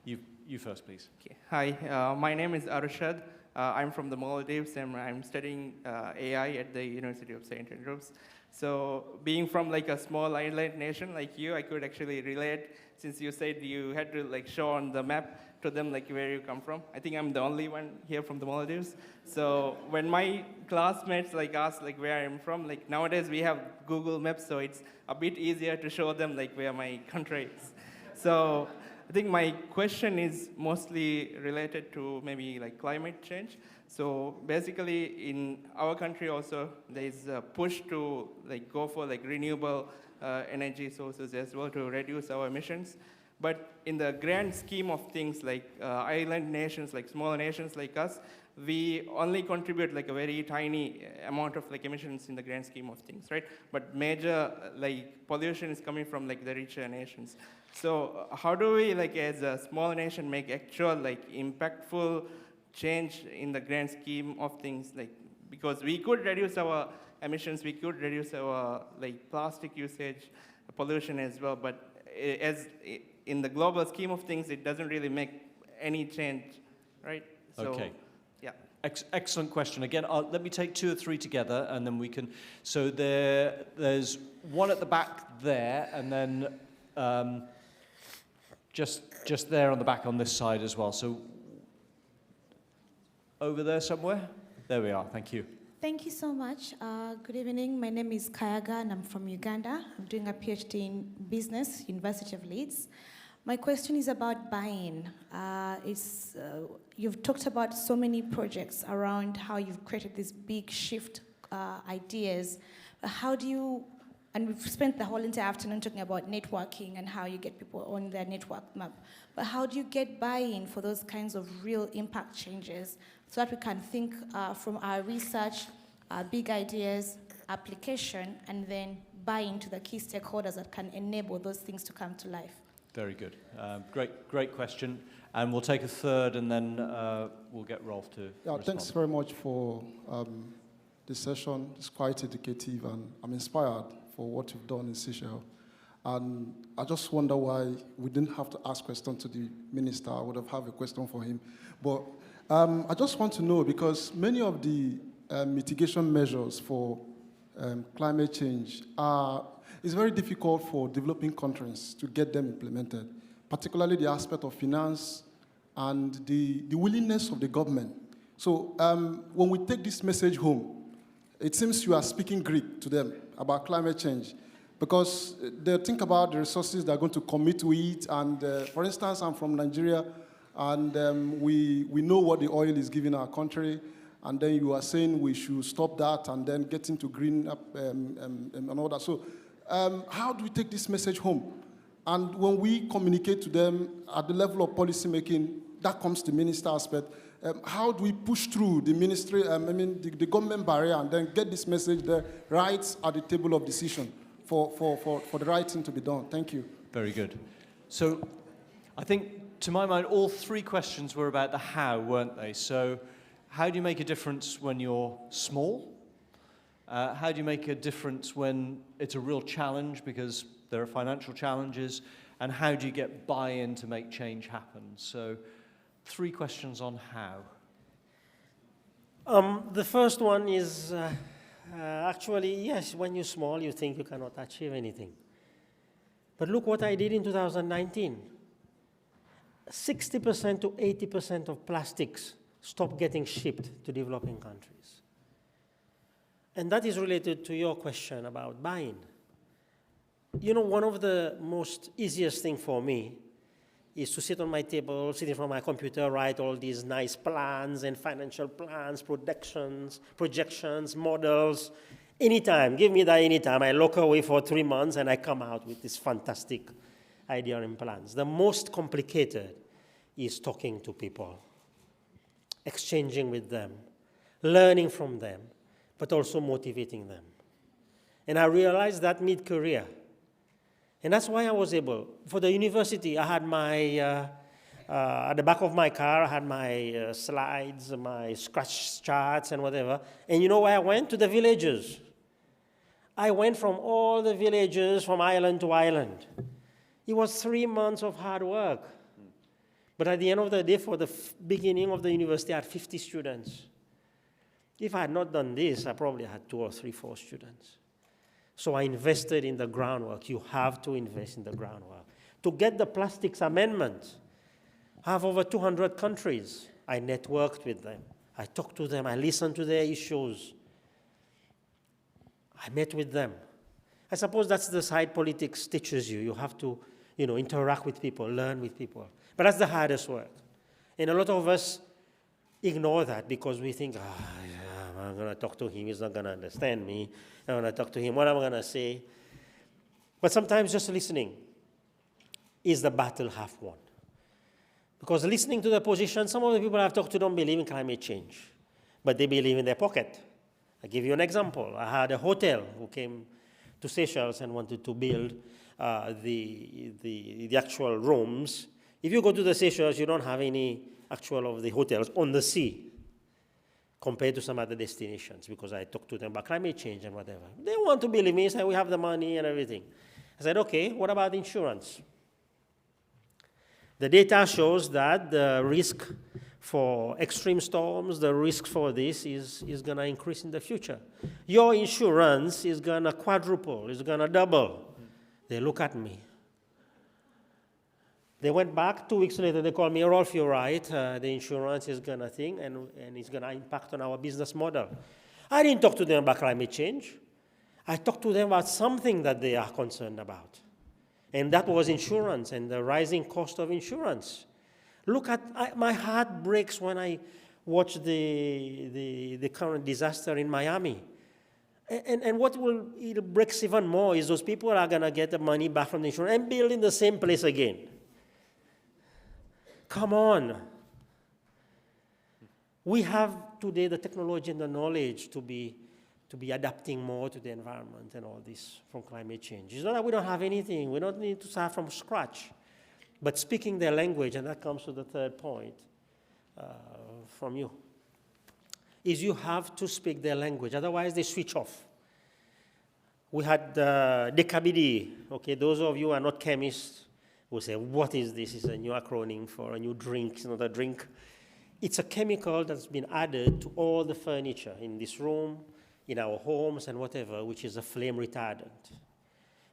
You first, please. Okay. Hi, my name is Arshad. I'm from the Maldives, and I'm studying AI at the University of St. Andrews. So being from like a small island nation like you, I could actually relate, since you said you had to like show on the map to them like where you come from. I think I'm the only one here from the Maldives. So when my classmates like ask like where I'm from, like nowadays we have Google Maps, so it's a bit easier to show them like where my country is. So I think my question is mostly related to maybe like climate change. So basically in our country also, there's a push to like go for like renewable energy sources as well to reduce our emissions. But in the grand scheme of things, like island nations, like smaller nations like us, we only contribute like a very tiny amount of like emissions in the grand scheme of things, right? But major like pollution is coming from like the richer nations. So how do we like as a small nation make actual like impactful change in the grand scheme of things? Like, because we could reduce our emissions, we could reduce our like plastic usage, pollution as well, but in the global scheme of things, it doesn't really make any change, right? So, okay. Yeah. Excellent question. Again, let me take 2 or 3 together, and then we can... So there's one at the back there, and then just there on the back on this side as well. So over there somewhere? There we are. Thank you. Thank you so much. Good evening. My name is Kayaga, and I'm from Uganda. I'm doing a PhD in business, University of Leeds. My question is about buy-in. You've talked about so many projects around how you've created this big shift ideas. How do you, and we've spent the whole entire afternoon talking about networking and how you get people on their network map, but how do you get buy-in for those kinds of real impact changes so that we can think from our research, our big ideas, application, and then buy into the key stakeholders that can enable those things to come to life? Very good. Great question. And we'll take a third, and then we'll get Rolf to respond. Thanks very much for this session. It's quite educative, and I'm inspired for what you've done in Seychelles. And I just wonder why we didn't have to ask questions to the minister. I would have had a question for him. But I just want to know, because many of the mitigation measures for climate change it's very difficult for developing countries to get them implemented, particularly the aspect of finance and the willingness of the government. So when we take this message home, it seems you are speaking Greek to them about climate change, because they think about the resources they're going to commit to it. And for instance, I'm from Nigeria, and we know what the oil is giving our country. And then you are saying we should stop that and then get into green up and all that. So how do we take this message home? And when we communicate to them at the level of policy making, that comes to the minister aspect. how do we push through the ministry, the government barrier, and then get this message there right at the table of decision for the right thing to be done? Thank you. Very good. So I think, to my mind, all three questions were about the how, weren't they? So how do you make a difference when you're small? How do you make a difference when it's a real challenge because there are financial challenges? And how do you get buy-in to make change happen? So 3 questions on how. The first one is actually, yes, when you're small, you think you cannot achieve anything. But look what I did in 2019. 60% to 80% of plastics stopped getting shipped to developing countries. And that is related to your question about buying. You know, one of the most easiest thing for me is to sit on my table, sit in front of my computer, write all these nice plans and financial plans, projections, models. Anytime, give me that anytime. I lock away for 3 months and I come out with this fantastic idea and plans. The most complicated is talking to people, exchanging with them, learning from them, but also motivating them. And I realized that mid-career. And that's why I was able. For the university, I had my, at the back of my car, I had my slides, my scratch charts and whatever. And you know where I went? To the villages. I went from all the villages, from island to island. It was 3 months of hard work. But at the end of the day, for the beginning of the university, I had 50 students. If I had not done this, I probably had 2 or 3, 4 students. So I invested in the groundwork. You have to invest in the groundwork. To get the plastics amendment, I have over 200 countries. I networked with them. I talked to them. I listened to their issues. I met with them. I suppose that's the side politics teaches you. You have to, interact with people, learn with people. But that's the hardest work. And a lot of us ignore that because we think, I'm going to talk to him. He's not going to understand me. I'm going to talk to him. What am I going to say? But sometimes just listening is the battle half won. Because listening to the position, some of the people I've talked to don't believe in climate change, but they believe in their pocket. I'll give you an example. I had a hotel who came to Seychelles and wanted to build the actual rooms. If you go to the Seychelles, you don't have any actual of the hotels on the sea compared to some other destinations, because I talked to them about climate change and whatever. They want to believe me, say we have the money and everything. I said, okay, what about insurance? The data shows that the risk for extreme storms, the risk for this is going to increase in the future. Your insurance is going to quadruple, it's going to double. They look at me. They went back 2 weeks later, they called me, Rolf, you're right, the insurance is going to thing, and it's going to impact on our business model. I didn't talk to them about climate change. I talked to them about something that they are concerned about. And that was insurance and the rising cost of insurance. Look at, my heart breaks when I watch the current disaster in Miami. And what it breaks even more is those people are going to get the money back from the insurance and build in the same place again. Come on. We have today the technology and the knowledge to be adapting more to the environment and all this from climate change. It's not that we don't have anything. We don't need to start from scratch. But speaking their language, and that comes to the third point from you, is you have to speak their language. Otherwise, they switch off. We had DKBD. Okay, those of you who are not chemists will say, what is this? It's a new acronym for a new drink. It's not a drink. It's a chemical that's been added to all the furniture in this room, in our homes and whatever, which is a flame retardant.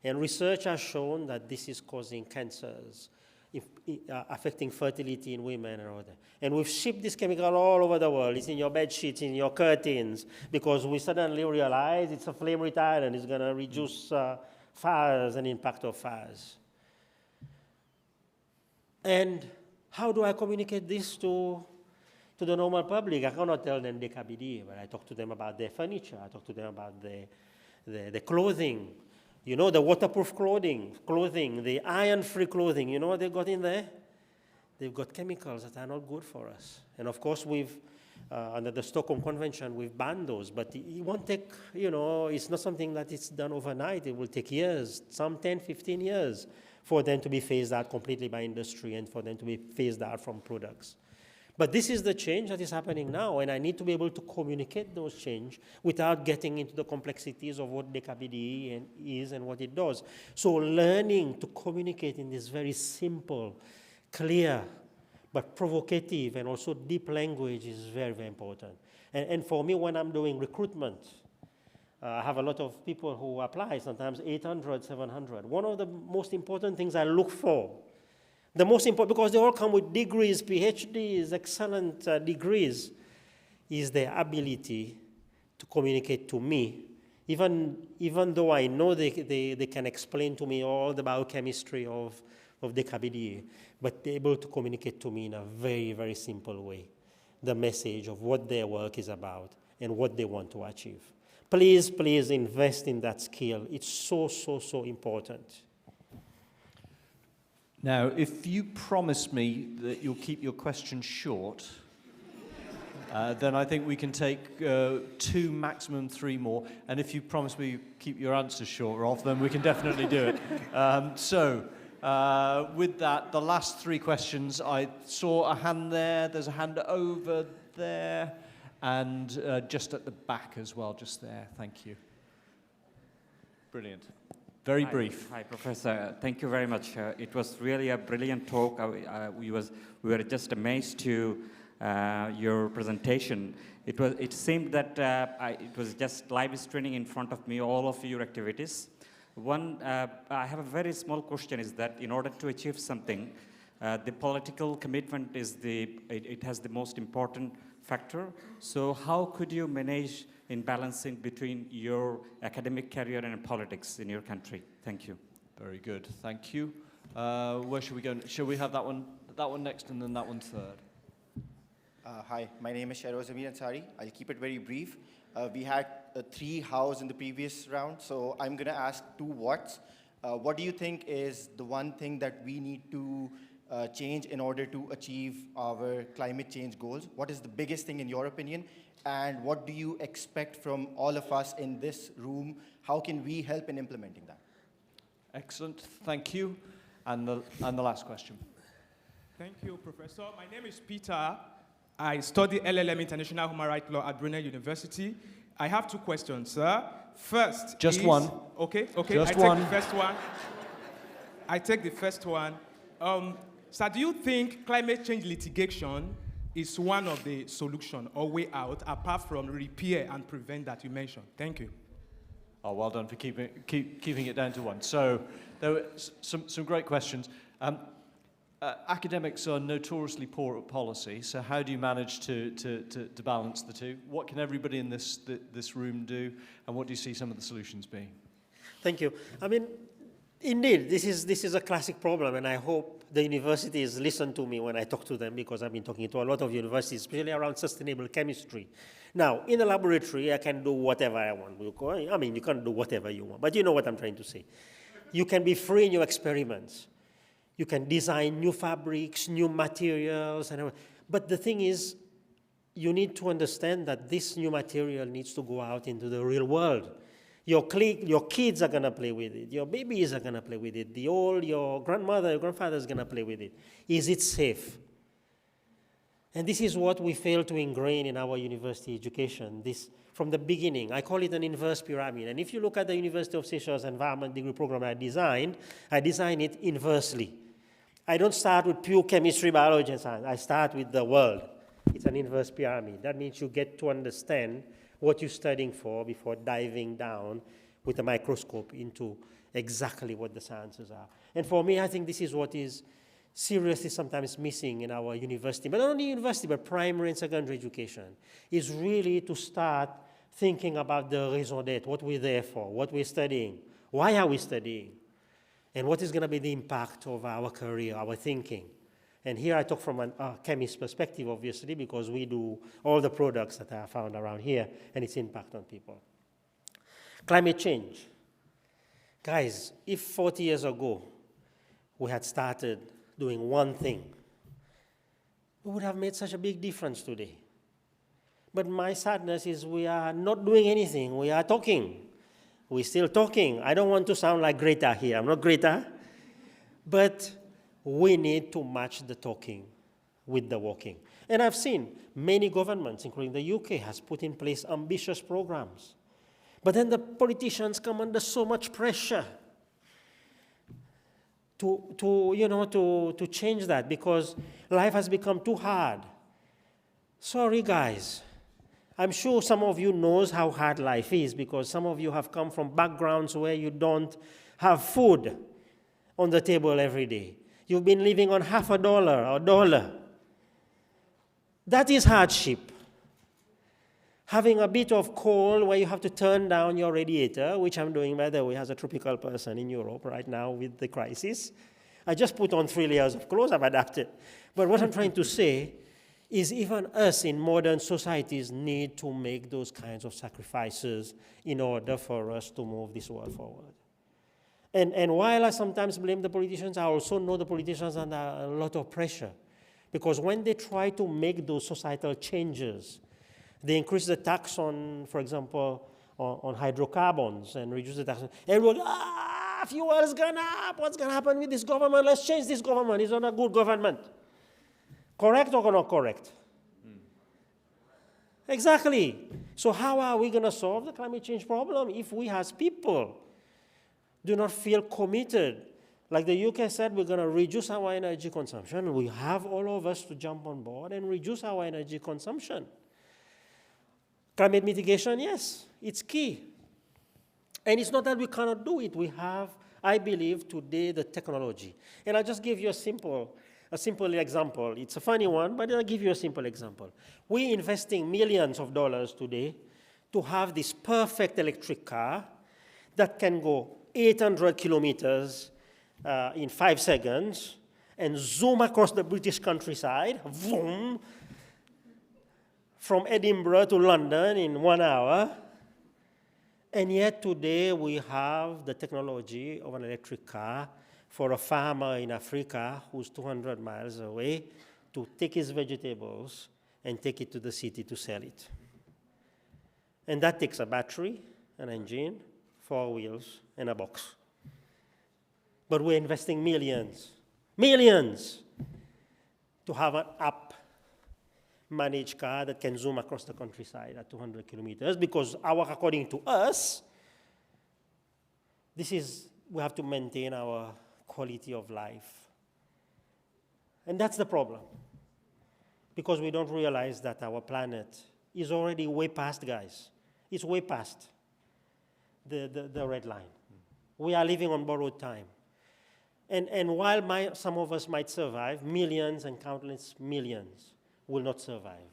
And research has shown that this is causing cancers, affecting fertility in women and all that. And we've shipped this chemical all over the world. It's in your bed sheets, in your curtains, because we suddenly realize it's a flame retardant. It's going to reduce fires and impact of fires. And how do I communicate this to the normal public? I cannot tell them DKBD, but I talk to them about their furniture. I talk to them about the clothing. The waterproof clothing, the iron-free clothing. You know what they got in there? they've got chemicals that are not good for us. And of course, under the Stockholm Convention, we've banned those, but it won't take, it's not something that it's done overnight. It will take years, some 10, 15 years, for them to be phased out completely by industry and for them to be phased out from products. But this is the change that is happening now, and I need to be able to communicate those change without getting into the complexities of what DKBDE is and what it does. So learning to communicate in this very simple, clear, but provocative and also deep language is very, very important. And for me, when I'm doing recruitment, I have a lot of people who apply, sometimes 800, 700. One of the most important things I look for, the most important, because they all come with degrees, PhDs, excellent degrees, is their ability to communicate to me, even though I know they can explain to me all the biochemistry of DKBDE, but they're able to communicate to me in a very, very simple way, the message of what their work is about and what they want to achieve. Please, please invest in that skill. It's so, so, so important. Now, if you promise me that you'll keep your questions short, then I think we can take 2, maximum 3 more. And if you promise me you keep your answers short, Rolf, then we can definitely do it. With that, the last 3 questions, I saw a hand there, there's a hand over there, and just at the back as well, just there. Thank you. Brilliant. Very brief. Hi, Professor. Thank you very much. It was really a brilliant talk. We were just amazed to your presentation. It seemed that it was just live streaming in front of me, all of your activities. I have a very small question, is that in order to achieve something, the political commitment it has the most important factor. So how could you manage in balancing between your academic career and politics in your country? Thank you. Very good. Thank you. Where should we go? Shall we have that one next and then that one third? Hi, my name is Shairoz Amir Ansari. I'll keep it very brief. We had 3 hows in the previous round, so I'm going to ask 2 whats. What do you think is the one thing that we need to change in order to achieve our climate change goals? What is the biggest thing in your opinion? And what do you expect from all of us in this room? How can we help in implementing that? Excellent. Thank you. And the last question. Thank you, Professor. My name is Peter. I study LLM International Human Rights Law at Brunel University. I have 2 questions, sir. First, just one. Okay. Just one. I take the first one. Sir, do you think climate change litigation is one of the solution or way out, apart from repair and prevent that you mentioned? Thank you. Oh, well done for keeping it down to 1. So there were some great questions. Academics are notoriously poor at policy, so how do you manage to balance the 2? What can everybody in this room do, and what do you see some of the solutions being? Thank you. I mean, indeed, this is a classic problem, and I hope the universities listen to me when I talk to them, because I've been talking to a lot of universities, especially around sustainable chemistry. Now, in a laboratory, I can do whatever I want. I mean, you can't do whatever you want, but you know what I'm trying to say. You can be free in your experiments. You can design new fabrics, new materials, but the thing is, you need to understand that this new material needs to go out into the real world. Your kids are going to play with it. Your babies are going to play with it. Your grandmother, your grandfather is going to play with it. Is it safe? And this is what we fail to ingrain in our university education. This, from the beginning, I call it an inverse pyramid. And if you look at the University of Seychelles environment degree program I designed it inversely. I don't start with pure chemistry, biology, and science. I start with the world. It's an inverse pyramid. That means you get to understand what you're studying for before diving down with a microscope into exactly what the sciences are. And for me, I think this is what is seriously sometimes missing in our university, but not only university, but primary and secondary education, is really to start thinking about the raison d'etre, what we're there for, what we're studying, why are we studying, and what is going to be the impact of our career, our thinking. And here I talk from a chemist perspective, obviously, because we do all the products that are found around here and its impact on people. Climate change. Guys, if 40 years ago we had started doing one thing, we would have made such a big difference today. But my sadness is we are not doing anything. We are talking. We're still talking. I don't want to sound like Greta here. I'm not Greta. But we need to match the talking with the walking. And I've seen many governments, including the UK, has put in place ambitious programs. But then the politicians come under so much pressure to change that because life has become too hard. Sorry, guys. I'm sure some of you knows how hard life is because some of you have come from backgrounds where you don't have food on the table every day. You've been living on half a dollar or $1. That is hardship. Having a bit of cold where you have to turn down your radiator, which I'm doing, by the way, as a tropical person in Europe right now with the crisis. I just put on 3 layers of clothes, I've adapted. But what I'm trying to say is even us in modern societies need to make those kinds of sacrifices in order for us to move this world forward. And while I sometimes blame the politicians, I also know the politicians are under a lot of pressure. Because when they try to make those societal changes, they increase the tax on, for example, on hydrocarbons and reduce the tax. Everyone, fuel is gone up. What's going to happen with this government? Let's change this government. It's not a good government. Correct or not correct? Exactly. So how are we going to solve the climate change problem if we as people do not feel committed? Like the UK said, we're going to reduce our energy consumption. We have all of us to jump on board and reduce our energy consumption. Climate mitigation, yes, it's key. And it's not that we cannot do it. We have, I believe, today the technology. And I'll just give you a simple example. It's a funny one, but I'll give you a simple example. We're investing millions of dollars today to have this perfect electric car that can go 800 kilometers in 5 seconds and zoom across the British countryside, vroom, from Edinburgh to London in 1 hour. And yet today we have the technology of an electric car for a farmer in Africa who's 200 miles away to take his vegetables and take it to the city to sell it. And that takes a battery, an engine, 4 wheels, and a box. But we're investing millions to have an app-managed car that can zoom across the countryside at 200 kilometers because according to us, we have to maintain our quality of life. And that's the problem. Because we don't realize that our planet is already way past, guys. It's way past the red line. We are living on borrowed time. And while some of us might survive, millions and countless millions will not survive,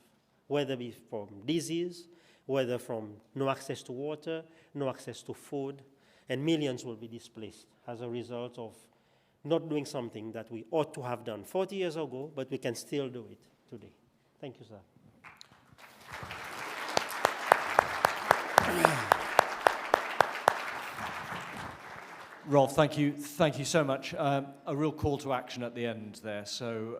whether it be from disease, whether from no access to water, no access to food, and millions will be displaced as a result of not doing something that we ought to have done 40 years ago, but we can still do it today. Thank you, sir. Rolf, thank you so much. A real call to action at the end there. So,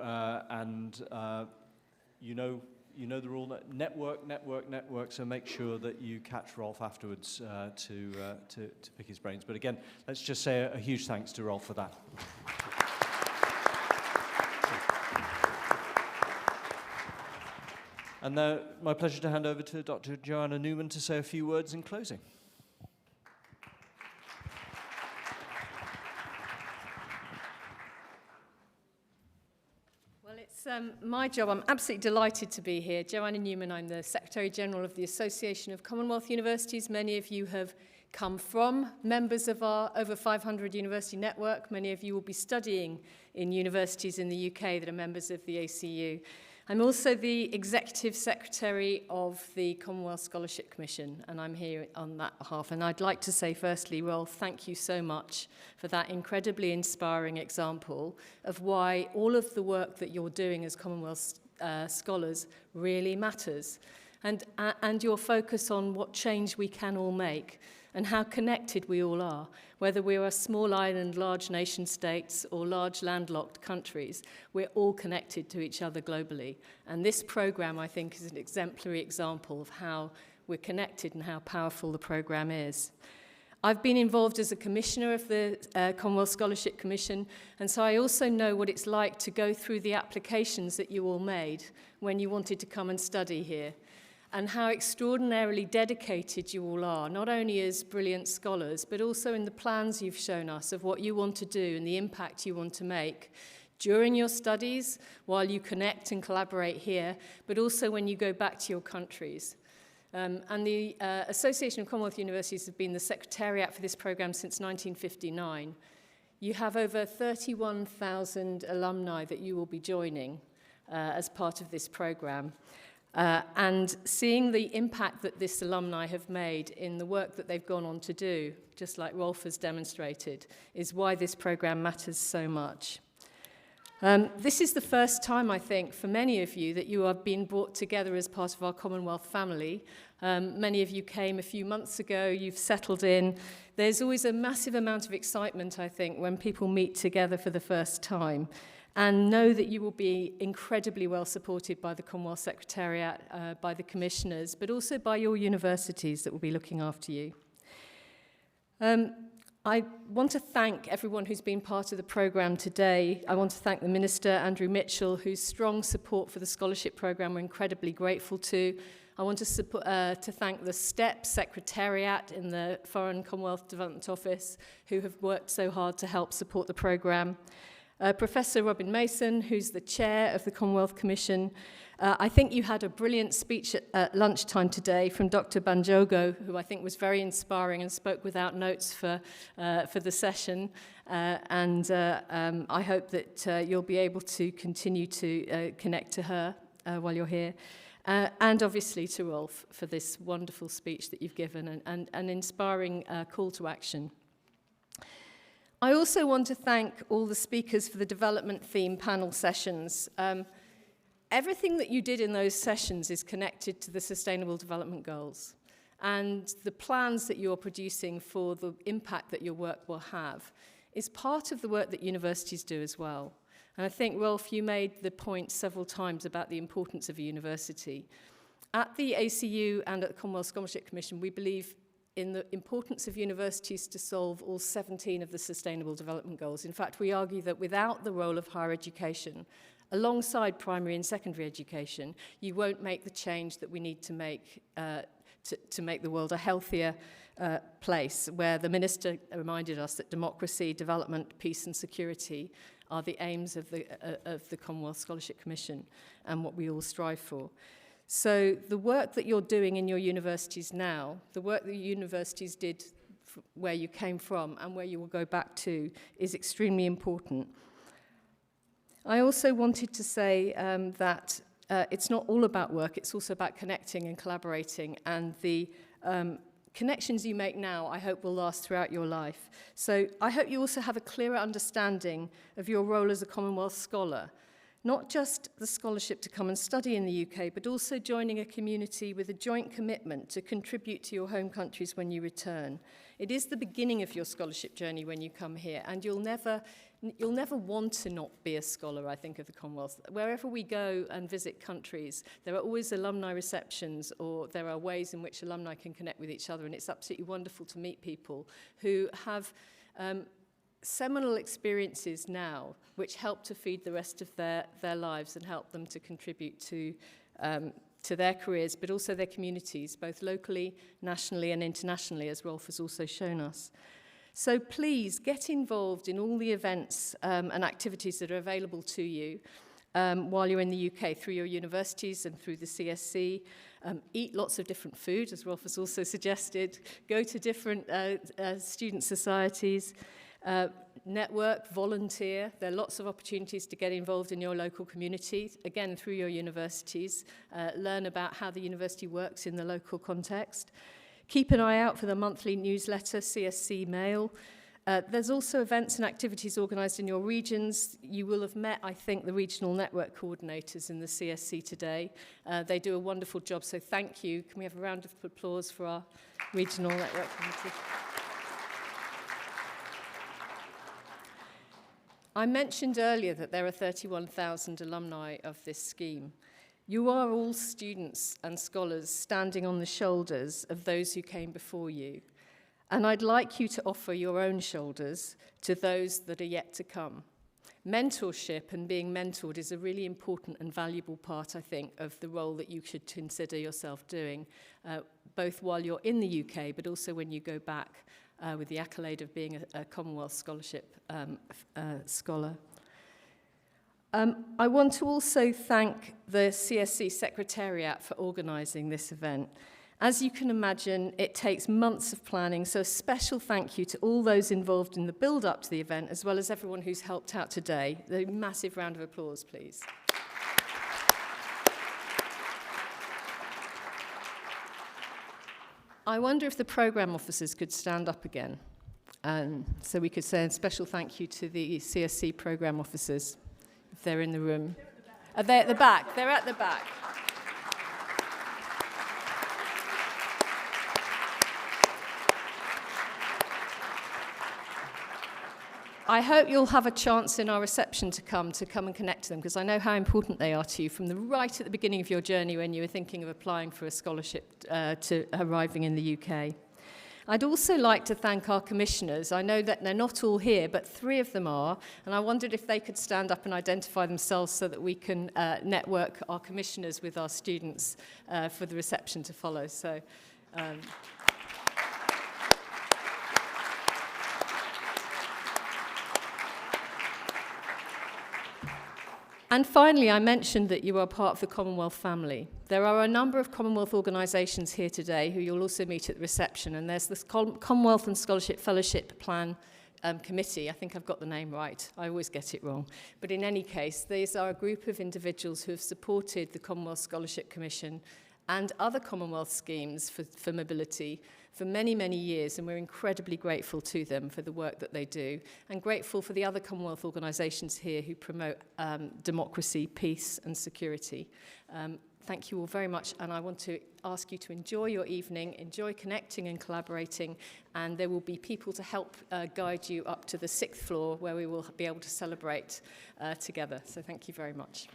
you know the rule: network. So make sure that you catch Rolf afterwards to pick his brains. But again, let's just say a huge thanks to Rolf for that. And now, my pleasure to hand over to Dr. Joanna Newman to say a few words in closing. My job. I'm absolutely delighted to be here. Joanna Newman, I'm the Secretary General of the Association of Commonwealth Universities. Many of you have come from members of our over 500 university network. Many of you will be studying in universities in the UK that are members of the ACU. I'm also the Executive Secretary of the Commonwealth Scholarship Commission, and I'm here on that behalf. And I'd like to say, firstly, Rolf, thank you so much for that incredibly inspiring example of why all of the work that you're doing as Commonwealth Scholars really matters. and your focus on what change we can all make and how connected we all are, whether we are small island, large nation states or large landlocked countries, we're all connected to each other globally. And this program, I think, is an exemplary example of how we're connected and how powerful the program is. I've been involved as a commissioner of the Commonwealth Scholarship Commission, and so I also know what it's like to go through the applications that you all made when you wanted to come and study here, and how extraordinarily dedicated you all are, not only as brilliant scholars, but also in the plans you've shown us of what you want to do and the impact you want to make during your studies, while you connect and collaborate here, but also when you go back to your countries. And the Association of Commonwealth Universities has been the secretariat for this program since 1959. You have over 31,000 alumni that you will be joining as part of this program. And seeing the impact that this alumni have made in the work that they've gone on to do, just like Rolf has demonstrated, is why this program matters so much. This is the first time, I think, for many of you that you have been brought together as part of our Commonwealth family. Many of you came a few months ago, you've settled in. There's always a massive amount of excitement, I think, when people meet together for the first time. And know that you will be incredibly well supported by the Commonwealth Secretariat, by the commissioners, but also by your universities that will be looking after you. I want to thank everyone who's been part of the programme today. I want to thank the Minister, Andrew Mitchell, whose strong support for the scholarship programme we're incredibly grateful to. I want to thank the STEP Secretariat in the Foreign Commonwealth Development Office, who have worked so hard to help support the programme. Professor Robin Mason, who's the chair of the Commonwealth Commission. I think you had a brilliant speech at lunchtime today from Dr. Banjogo, who I think was very inspiring and spoke without notes for the session. I hope that you'll be able to continue to connect to her while you're here. And obviously to Rolf for this wonderful speech that you've given and an inspiring call to action. I also want to thank all the speakers for the development theme panel sessions. Everything that you did in those sessions is connected to the Sustainable Development Goals, and the plans that you're producing for the impact that your work will have is part of the work that universities do as well. And I think, Rolf, you made the point several times about the importance of a university. At the ACU and at the Commonwealth Scholarship Commission, we believe in the importance of universities to solve all 17 of the Sustainable Development Goals. In fact, we argue that without the role of higher education, alongside primary and secondary education, you won't make the change that we need to make to make the world a healthier place, where the Minister reminded us that democracy, development, peace and security are the aims of the Commonwealth Scholarship Commission and what we all strive for. So the work that you're doing in your universities now, the work that universities did where you came from and where you will go back to, is extremely important. I also wanted to say that it's not all about work, it's also about connecting and collaborating, and the connections you make now, I hope, will last throughout your life. So I hope you also have a clearer understanding of your role as a Commonwealth Scholar. Not just the scholarship to come and study in the UK, but also joining a community with a joint commitment to contribute to your home countries when you return. It is the beginning of your scholarship journey when you come here, and you'll never want to not be a scholar, I think, of the Commonwealth. Wherever we go and visit countries, there are always alumni receptions, or there are ways in which alumni can connect with each other, and it's absolutely wonderful to meet people who have seminal experiences now which help to feed the rest of their lives and help them to contribute to their careers, but also their communities, both locally, nationally and internationally, as Rolf has also shown us. So please get involved in all the events and activities that are available to you while you're in the UK through your universities and through the CSC. Eat lots of different food, as Rolf has also suggested. Go to different student societies. Network, volunteer. There are lots of opportunities to get involved in your local community, again through your universities. Learn about how the university works in the local context. Keep an eye out for the monthly newsletter, CSC Mail. There's also events and activities organised in your regions. You will have met, I think, the regional network coordinators in the CSC today. They do a wonderful job, so thank you. Can we have a round of applause for our regional network committee? I mentioned earlier that there are 31,000 alumni of this scheme. You are all students and scholars standing on the shoulders of those who came before you. And I'd like you to offer your own shoulders to those that are yet to come. Mentorship and being mentored is a really important and valuable part, I think, of the role that you should consider yourself doing, both while you're in the UK, but also when you go back with the accolade of being a Commonwealth Scholarship scholar. I want to also thank the CSC Secretariat for organising this event. As you can imagine, it takes months of planning, so a special thank you to all those involved in the build-up to the event, as well as everyone who's helped out today. A massive round of applause, please. I wonder if the programme officers could stand up again, so we could say a special thank you to the CSC programme officers, if they're in the room. Are they at the back? They're at the back. I hope you'll have a chance in our reception to come and connect to them, because I know how important they are to you from right at the beginning of your journey when you were thinking of applying for a scholarship to arriving in the UK. I'd also like to thank our commissioners. I know that they're not all here, but 3 of them are, and I wondered if they could stand up and identify themselves so that we can network our commissioners with our students for the reception to follow. So. And finally, I mentioned that you are part of the Commonwealth family. There are a number of Commonwealth organisations here today who you'll also meet at the reception, and there's this Commonwealth and Scholarship Fellowship Plan Committee. I think I've got the name right. I always get it wrong. But in any case, these are a group of individuals who have supported the Commonwealth Scholarship Commission and other Commonwealth schemes for mobility for many, many years, and we're incredibly grateful to them for the work that they do, and grateful for the other Commonwealth organisations here who promote democracy, peace and security. Thank you all very much, and I want to ask you to enjoy your evening, enjoy connecting and collaborating, and there will be people to help guide you up to the 6th floor where we will be able to celebrate together. So thank you very much.